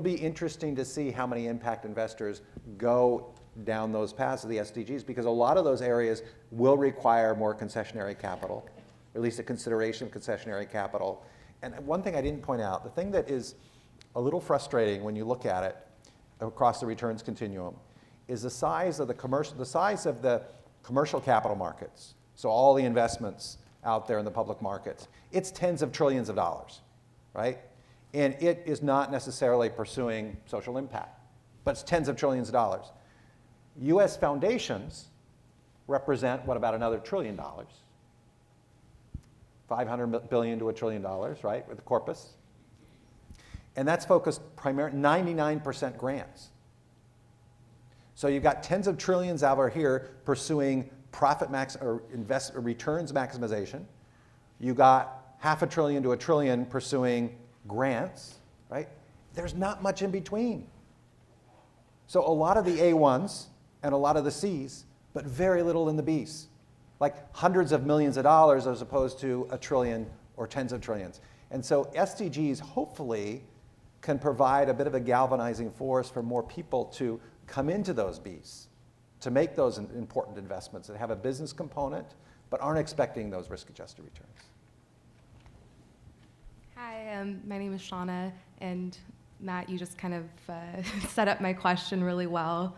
be interesting to see how many impact investors go down those paths of the SDGs, because a lot of those areas will require more concessionary capital, or at least a consideration of concessionary capital. And one thing I didn't point out, the thing that is a little frustrating when you look at it across the returns continuum, is the size of the commercial capital markets. So all the investments out there in the public markets, it's tens of trillions of dollars, right? And it is not necessarily pursuing social impact, but it's tens of trillions of dollars. US foundations represent, what, about another $1 trillion? $500 billion to $1 trillion, right, with the corpus. And that's focused primarily 99% grants. So you've got tens of trillions over here pursuing returns maximization. You got $500 billion to $1 trillion pursuing grants, right? There's not much in between. So a lot of the A1s and a lot of the Cs, but very little in the Bs. Like hundreds of millions of dollars as opposed to $1 trillion or tens of trillions. And so SDGs hopefully can provide a bit of a galvanizing force for more people to come into those Bs, to make those important investments that have a business component, but aren't expecting those risk-adjusted returns. Hi, my name is Shauna, and Matt, you just kind of set up my question really well.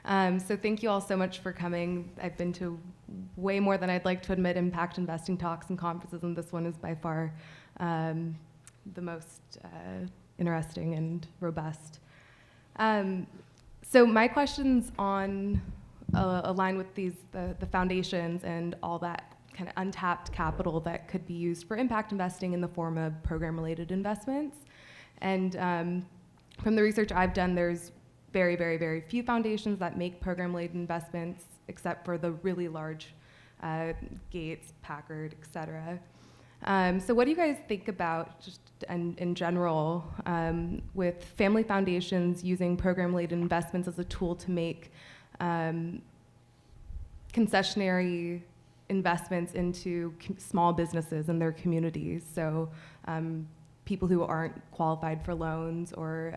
So thank you all so much for coming. I've been to way more than I'd like to admit impact investing talks and conferences, and this one is by far the most interesting and robust. So my questions align with the foundations and all that kind of untapped capital that could be used for impact investing in the form of program-related investments. And from the research I've done, there's very, very, very few foundations that make program-related investments, except for the really large Gates, Packard, et cetera. So what do you guys think about, just in general, with family foundations using program-related investments as a tool to make concessionary investments into small businesses in their communities? So people who aren't qualified for loans, or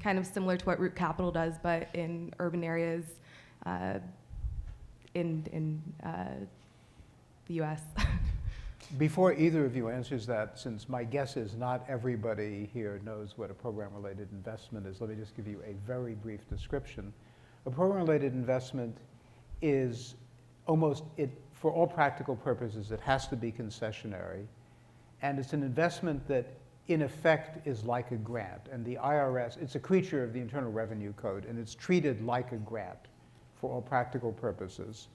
kind of similar to what Root Capital does, but in urban areas in the US. Before either of you answers that, since my guess is not everybody here knows what a program-related investment is, let me just give you a very brief description. A program-related investment is for all practical purposes, it has to be concessionary. And it's an investment that, in effect, is like a grant. And the IRS, it's a creature of the Internal Revenue Code, and it's treated like a grant for all practical purposes.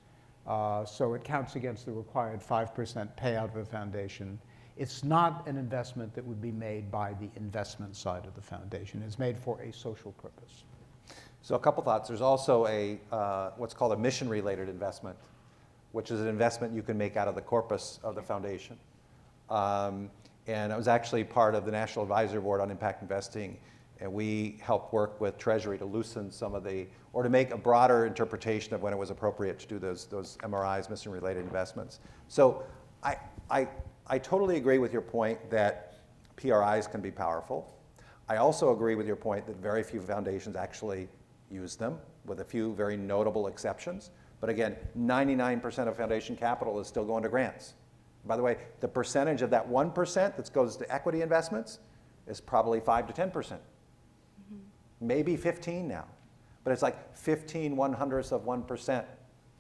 So it counts against the required 5% payout of a foundation. It's not an investment that would be made by the investment side of the foundation. It's made for a social purpose. So a couple thoughts. There's also what's called a mission-related investment, which is an investment you can make out of the corpus of the foundation. And I was actually part of the National Advisory Board on Impact Investing, and we helped work with Treasury to loosen some of or to make a broader interpretation of when it was appropriate to do those MRIs, mission-related investments. So I totally agree with your point that PRIs can be powerful. I also agree with your point that very few foundations actually use them, with a few very notable exceptions. But again, 99% of foundation capital is still going to grants. By the way, the percentage of that 1% that goes to equity investments is probably 5 to 10%. Maybe 15 now. But it's like 15/100ths of 1%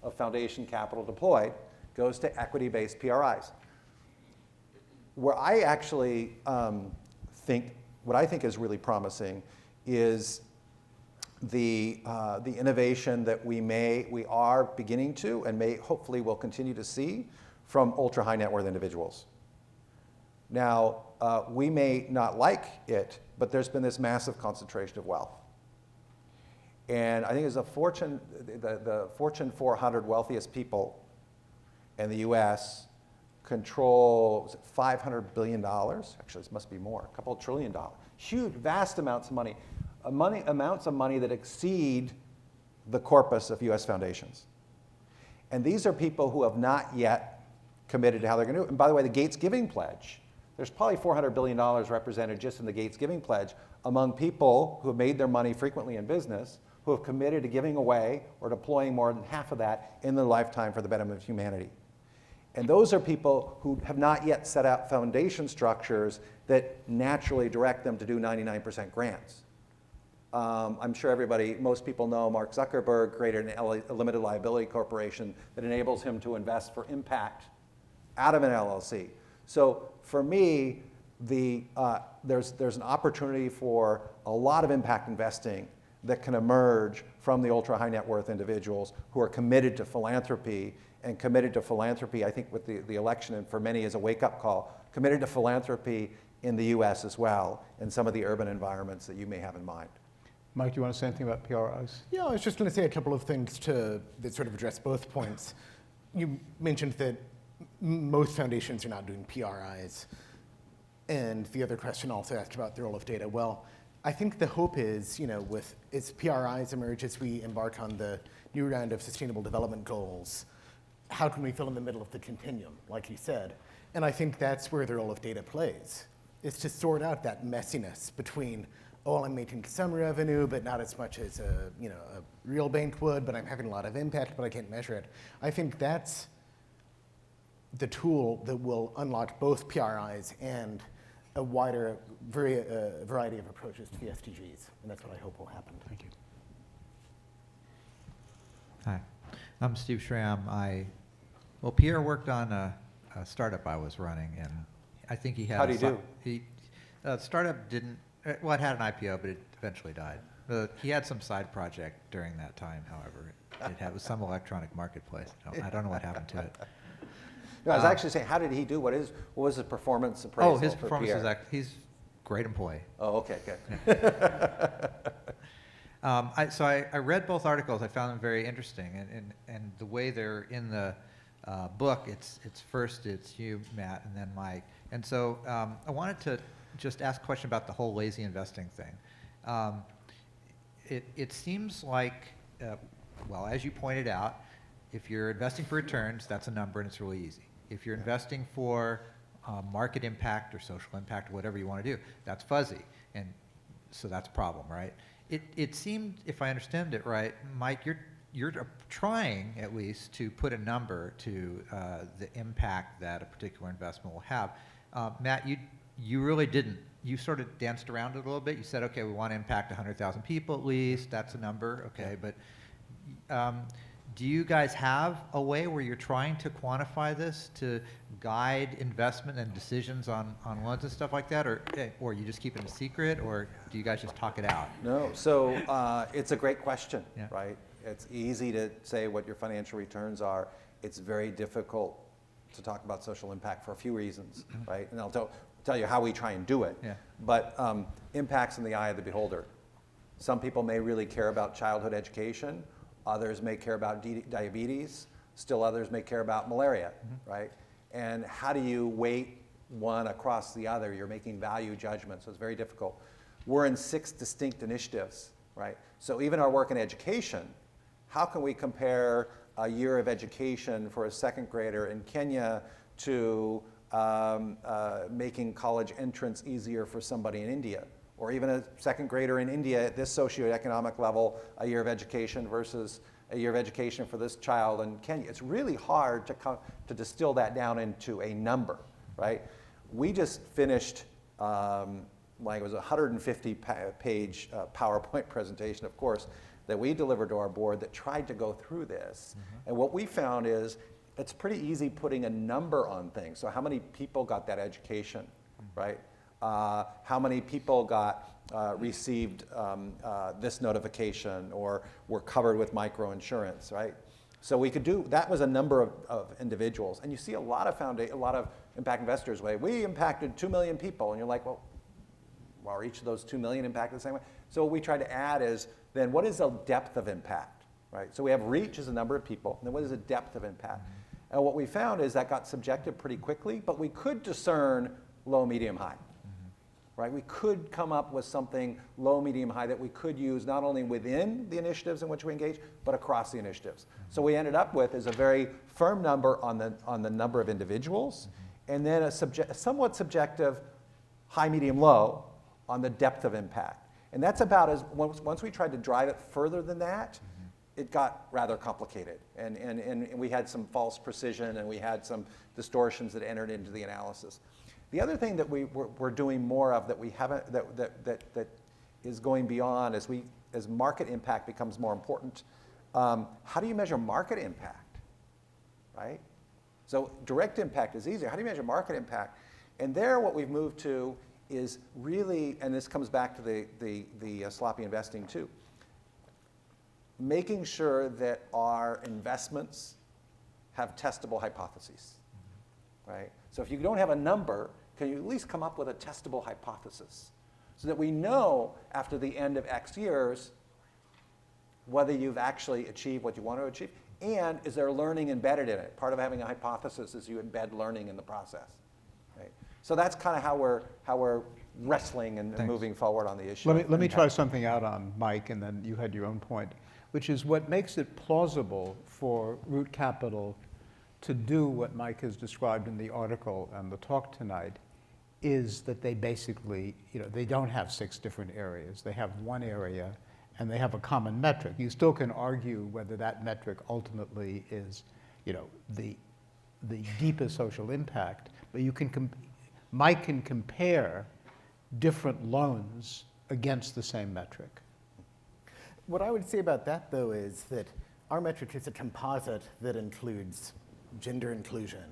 of foundation capital deployed goes to equity-based PRIs. Where I actually what I think is really promising is the innovation that we are beginning to, and hopefully will continue to see, from ultra-high net worth individuals. Now, we may not like it, but there's been this massive concentration of wealth. And I think it's the Fortune 400 wealthiest people in the US control $500 billion. Actually, this must be more, a couple of $1 trillion. Huge, vast amounts of money. Amounts of money that exceed the corpus of US foundations. And these are people who have not yet committed to how they're going to do it. And by the way, the Gates Giving Pledge, there's probably $400 billion represented just in the Gates Giving Pledge among people who have made their money frequently in business, who have committed to giving away or deploying more than half of that in their lifetime for the betterment of humanity. And those are people who have not yet set out foundation structures that naturally direct them to do 99% grants. I'm sure most people know Mark Zuckerberg created a limited liability corporation that enables him to invest for impact out of an LLC. So for me, there's an opportunity for a lot of impact investing that can emerge from the ultra high net worth individuals who are committed to philanthropy, and committed to philanthropy, I think with the election, and for many is a wake-up call, committed to philanthropy in the US as well, in some of the urban environments that you may have in mind. Mike, do you want to say anything about PRIs? Yeah, I was just going to say a couple of things that sort of address both points. You mentioned that most foundations are not doing PRIs. And the other question also asked about the role of data. Well, I think the hope is, as PRIs emerge, as we embark on the new round of Sustainable Development Goals, how can we fill in the middle of the continuum, like you said? And I think that's where the role of data plays, is to sort out that messiness between, I'm making some revenue, but not as much as a real bank would, but I'm having a lot of impact, but I can't measure it. I think that's the tool that will unlock both PRIs and a wider variety of approaches to the SDGs, and that's what I hope will happen. Thank you. Hi, I'm Steve Schramm. Pierre worked on a startup I was running, and I think he had. How did he do? Startup didn't. It had an IPO, but it eventually died. He had some side project during that time. However, it was some electronic marketplace. I don't know what happened to it. No, I was actually saying, how did he do? What was his performance appraisal? His for performance Pierre? he's a great employee. Oh, okay, good. So I read both articles. I found them very interesting, and the way they're in the book, it's first it's you, Matt, and then Mike. And so I wanted to just ask a question about the whole lazy investing thing. It seems like, well, as you pointed out, if you're investing for returns, that's a number and it's really easy. If you're investing for market impact or social impact or whatever you want to do, that's fuzzy. And so that's a problem, right? It seemed, if I understand it right, Mike, you're trying at least to put a number to the impact that a particular investment will have. Matt, you really didn't. You sort of danced around it a little bit. You said, okay, we want to impact 100,000 people at least. That's a number, okay. But do you guys have a way where you're trying to quantify this to guide investment and decisions on loans and stuff like that, or you just keep it a secret, or do you guys just talk it out? No, so it's a great question, Yeah. right? It's easy to say what your financial returns are. It's very difficult to talk about social impact for a few reasons, right? And I'll tell you how we try and do it. Yeah. But impact's in the eye of the beholder. Some people may really care about childhood education. Others may care about diabetes. Still others may care about malaria, right? And how do you weight one across the other? You're making value judgments, so it's very difficult. We're in 6 distinct initiatives, right? So even our work in education, how can we compare a year of education for a second grader in Kenya to making college entrance easier for somebody in India? Or even a second grader in India at this socioeconomic level, a year of education versus a year of education for this child in Kenya. It's really hard to distill that down into a number, right? We just finished, like it was a 150-page PowerPoint presentation, of course, that we delivered to our board that tried to go through this. And what we found is it's pretty easy putting a number on things. So how many people got that education, right? How many people received this notification or were covered with microinsurance, right? So we could do, that was a number of individuals. And you see a lot of impact investors say, we impacted 2 million people. And you're like, well, are each of those 2 million impacted the same way? So what we try to add is, then what is the depth of impact, right? So we have reach as a number of people, and then what is the depth of impact? And what we found is that got subjective pretty quickly, but we could discern low, medium, high. Right? We could come up with something low, medium, high that we could use not only within the initiatives in which we engage, but across the initiatives. So we ended up with is a very firm number on the number of individuals, and then a somewhat subjective high, medium, low on the depth of impact. And that's about as, once we tried to drive it further than that, it got rather complicated. And we had some false precision, and we had some distortions that entered into the analysis. The other thing that we're doing more of that we haven't, that is going beyond as market impact becomes more important, how do you measure market impact, right? So direct impact is easier. How do you measure market impact? And there what we've moved to is really, and this comes back to the sloppy investing too, making sure that our investments have testable hypotheses, right? So if you don't have a number, can you at least come up with a testable hypothesis so that we know after the end of X years whether you've actually achieved what you want to achieve, and is there learning embedded in it? Part of having a hypothesis is you embed learning in the process, right? So that's kind of how we're wrestling and moving forward on the issue. Let me try something out on Mike, and then you had your own point, which is what makes it plausible for Root Capital to do what Mike has described in the article and the talk tonight is that they basically, they don't have 6 different areas. They have one area, and they have a common metric. You still can argue whether that metric ultimately is, the deepest social impact, but Mike can compare different loans against the same metric. What I would say about that, though, is that our metric is a composite that includes gender inclusion,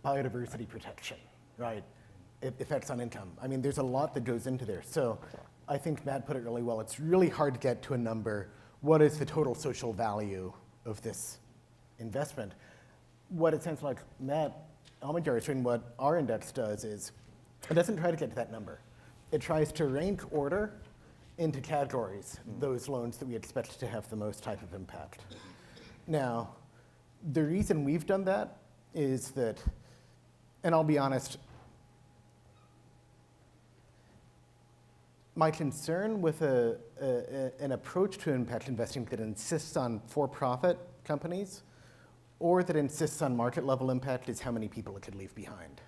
biodiversity protection, right? Effects on income. I mean, there's a lot that goes into there. So I think Matt put it really well. It's really hard to get to a number. What is the total social value of this investment? What it sounds like Matt Omidyar is saying what our index does is it doesn't try to get to that number. It tries to rank order into categories those loans that we expect to have the most type of impact. Now, The reason we've done that is that, and I'll be honest, my concern with an approach to impact investing that insists on for-profit companies or that insists on market-level impact is how many people it could leave behind.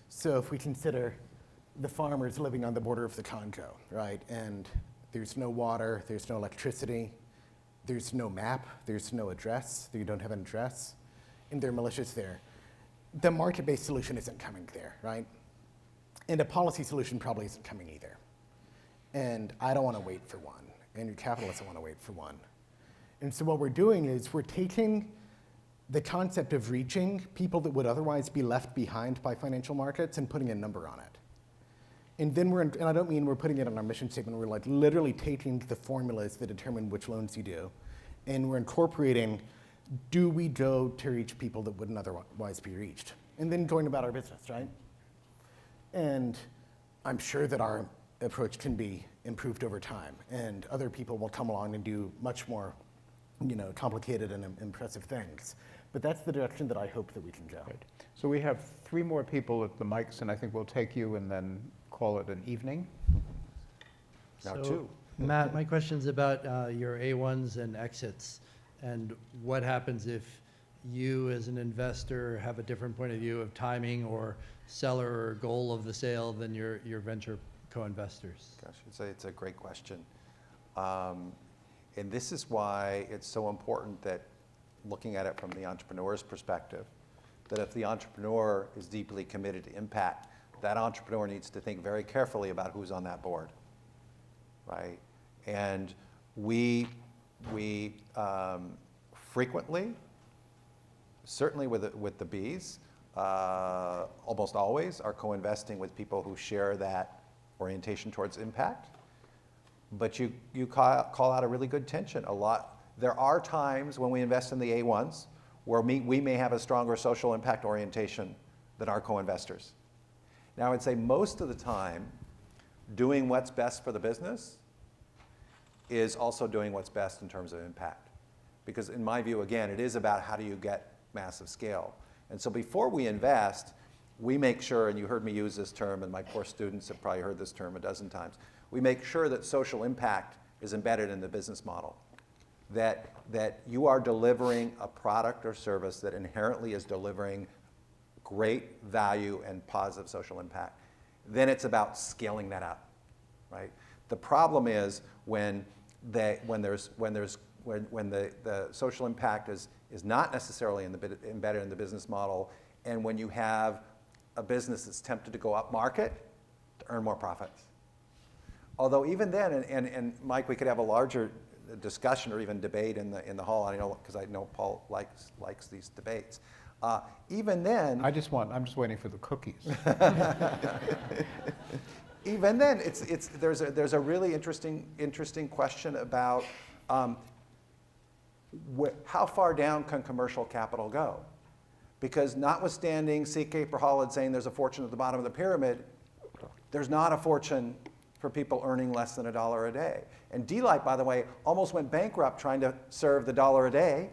So if we consider the farmers living on the border of the Congo, right, and there's no water, there's no electricity, there's no map, there's no address, you don't have an address, and there are militias there. The market-based solution isn't coming there, right? And a policy solution probably isn't coming either. And I don't want to wait for one, and your capitalists don't want to wait for one. And so what we're doing is we're taking the concept of reaching people that would otherwise be left behind by financial markets and putting a number on it. And then and I don't mean we're putting it on our mission statement, we're like literally taking the formulas that determine which loans you do, and we're incorporating, do we go to reach people that wouldn't otherwise be reached? And then going about our business, right? And I'm sure that our approach can be improved over time, and other people will come along and do much more, complicated and impressive things. But that's the direction that I hope that we can go. Good. So we have 3 more people at the mics, and I think we'll take you and then call it an evening. Now So, 2. Matt, my question's about your A1s and exits, and what happens if you as an investor have a different point of view of timing or seller or goal of the sale than your venture co-investors? Gosh, it's a great question. And this is why it's so important that, looking at it from the entrepreneur's perspective, that if the entrepreneur is deeply committed to impact, that entrepreneur needs to think very carefully about who's on that board, right? And we frequently, certainly with the Bs, almost always are co-investing with people who share that orientation towards impact. But you call out a really good tension. There are times when we invest in the A1s where we may have a stronger social impact orientation than our co-investors. Now, I'd say most of the time, doing what's best for the business is also doing what's best in terms of impact. Because in my view, again, it is about how do you get massive scale. And so before we invest, we make sure, and you heard me use this term, and my poor students have probably heard this term a dozen times, we make sure that social impact is embedded in the business model. That you are delivering a product or service that inherently is delivering great value and positive social impact. Then it's about scaling that up, right? The problem is when the social impact is not necessarily embedded in the business model, and when you have a business that's tempted to go up market to earn more profits. Although even then, and Mike, we could have a larger discussion or even debate in the hall. I know, because I know Paul likes these debates. Even then, I'm just waiting for the cookies. Even then, there's a really interesting question about how far down can commercial capital go? Because notwithstanding C.K. Perhalad saying there's a fortune at the bottom of the pyramid, there's not a fortune for people earning less than $1 a day. And D-Light, by the way, almost went bankrupt trying to serve the $1 a day,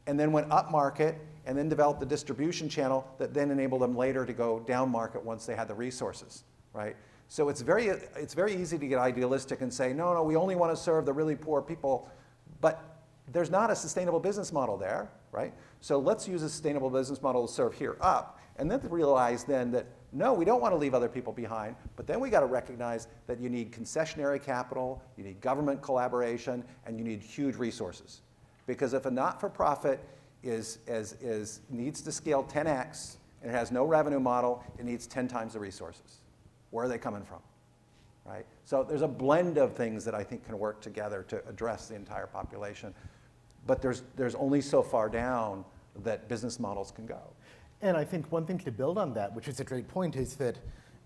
and then went up market, and then developed the distribution channel that then enabled them later to go down market once they had the resources, right? So it's very easy to get idealistic and say, no, we only want to serve the really poor people, but there's not a sustainable business model there, right? So let's use a sustainable business model to serve here up, and then realize then that, no, we don't want to leave other people behind, but then we got to recognize that you need concessionary capital, you need government collaboration, and you need huge resources. Because if a not-for-profit needs to scale 10x, and it has no revenue model, it needs 10 times the resources. Where are they coming from, right? So there's a blend of things that I think can work together to address the entire population. But there's only so far down that business models can go. And I think one thing to build on that, which is a great point, is that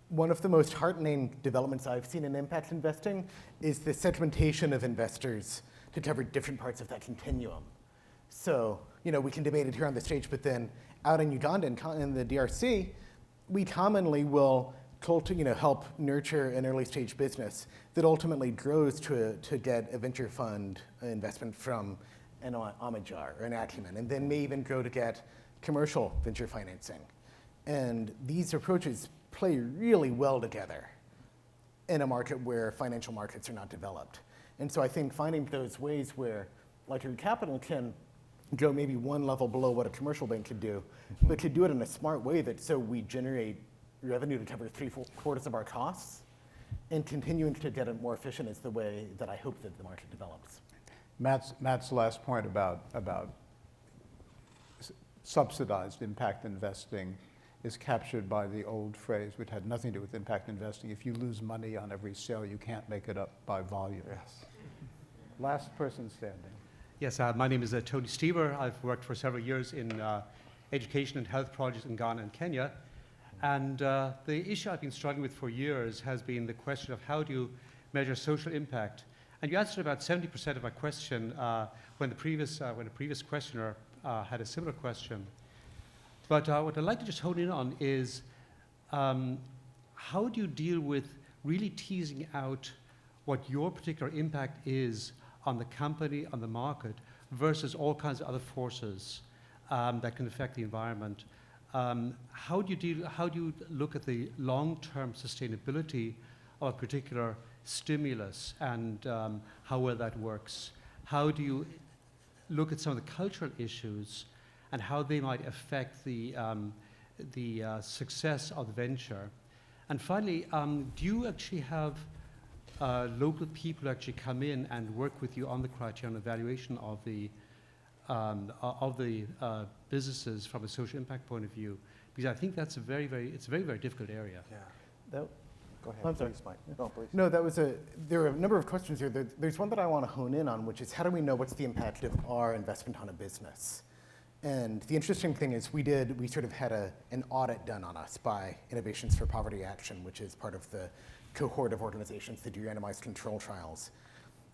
one of the most heartening developments I've seen in impact investing is the segmentation of investors to cover different parts of that continuum. So, we can debate it here on the stage, but then out in Uganda and in the DRC, we commonly will help nurture an early stage business that ultimately grows to get a venture fund investment from an Omidyar or an Acumen, and then may even grow to get commercial venture financing. And these approaches play really well together in a market where financial markets are not developed. And so I think finding those ways where like Root Capital can go maybe one level below what a commercial bank could do, but could do it in a smart way that so we generate revenue to cover 3/4 of our costs, and continuing to get it more efficient is the way that I hope that the market develops. Matt's last point about subsidized impact investing is captured by the old phrase, which had nothing to do with impact investing. If you lose money on every sale, you can't make it up by volume. Yes. Last person standing. Yes, my name is Tony Stever. I've worked for several years in education and health projects in Ghana and Kenya. And the issue I've been struggling with for years has been the question of how do you measure social impact. And you answered about 70% of my question when the previous questioner had a similar question. But what I'd like to just hone in on is how do you deal with really teasing out what your particular impact is on the company, on the market, versus all kinds of other forces that can affect the environment? How do you look at the long-term sustainability of a particular stimulus and how well that works? How do you look at some of the cultural issues and how they might affect the success of the venture? And finally, do you actually have local people actually come in and work with you on the criteria and evaluation of the businesses from a social impact point of view? Because I think that's it's a very, very difficult area. Yeah. Go ahead, I'm sorry. please, Mike. No, please. No, there are a number of questions here. There's one that I want to hone in on, which is how do we know what's the impact of our investment on a business? And the interesting thing is we sort of had an audit done on us by Innovations for Poverty Action, which is part of the cohort of organizations that do randomized control trials.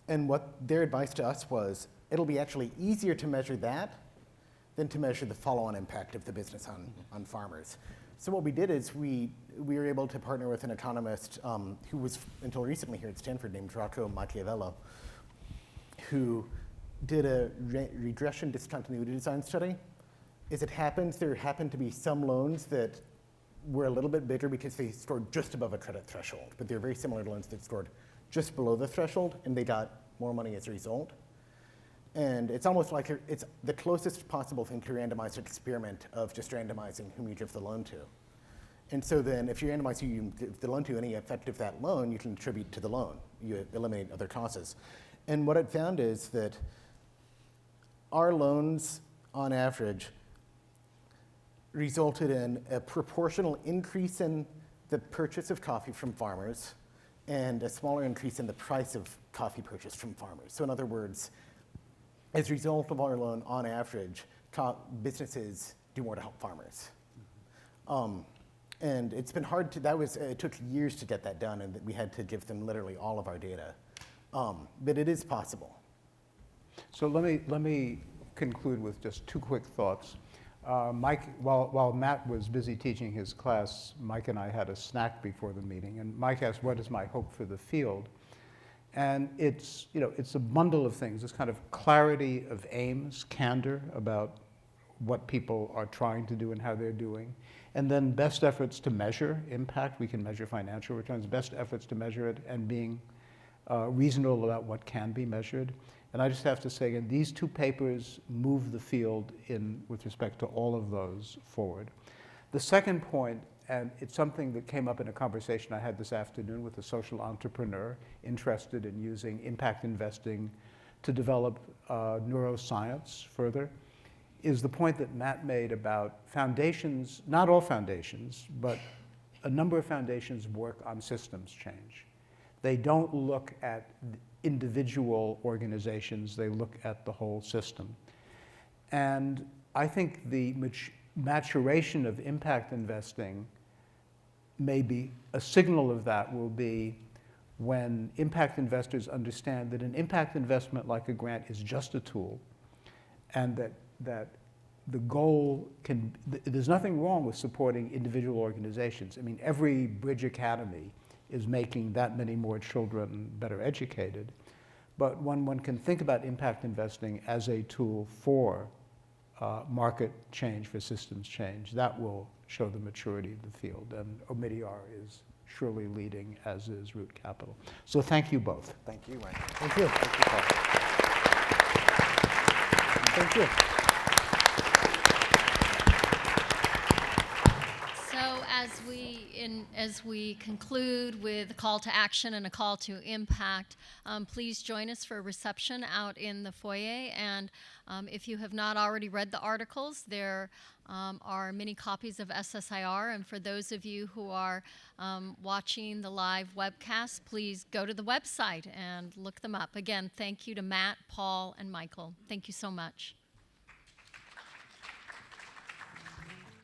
And what their advice to us was, it'll be actually easier to measure that than to measure the follow-on impact of the business on farmers. So what we did is we were able to partner with an economist who was until recently here at Stanford named Rocco Macchiavello, who did a regression discontinuity design study. As it happens, there happened to be some loans that were a little bit bigger because they scored just above a credit threshold, but they're very similar to loans that scored just below the threshold, and they got more money as a result. And it's almost like it's the closest possible thing to a randomized experiment of just randomizing whom you give the loan to. And so then if you randomize who you give the loan to, any effect of that loan, you can attribute to the loan. You eliminate other causes. And what it found is that our loans, on average, resulted in a proportional increase in the purchase of coffee from farmers and a smaller increase in the price of coffee purchased from farmers. So in other words, as a result of our loan, on average, businesses do more to help farmers. And it's been hard to, it took years to get that done, and we had to give them literally all of our data. But it is possible. So let me conclude with just two quick thoughts. Mike, while Matt was busy teaching his class, Mike and I had a snack before the meeting, and Mike asked, what is my hope for the field? And it's a bundle of things. It's kind of clarity of aims, candor about what people are trying to do and how they're doing, and then best efforts to measure impact. We can measure financial returns, best efforts to measure it, and being reasonable about what can be measured. And I just have to say again, these two papers move the field with respect to all of those forward. The second point, and it's something that came up in a conversation I had this afternoon with a social entrepreneur interested in using impact investing to develop neuroscience further, is the point that Matt made about foundations. Not all foundations, but a number of foundations work on systems change. They don't look at individual organizations, they look at the whole system. And I think the maturation of impact investing, maybe a signal of that will be when impact investors understand that an impact investment like a grant is just a tool, and that the goal there's nothing wrong with supporting individual organizations. I mean, every Bridge Academy is making that many more children better educated. but when one can think about impact investing as a tool for market change, for systems change, that will show the maturity of the field. And Omidyar is surely leading, as is Root Capital. So thank you both. Thank you, Wayne. Thank you. Thank you, Paul. Thank you. So as we conclude with a call to action and a call to impact, please join us for a reception out in the foyer. And if you have not already read the articles, there are many copies of SSIR. And for those of you who are watching the live webcast, please go to the website and look them up. Again, thank you to Matt, Paul, and Michael. Thank you so much.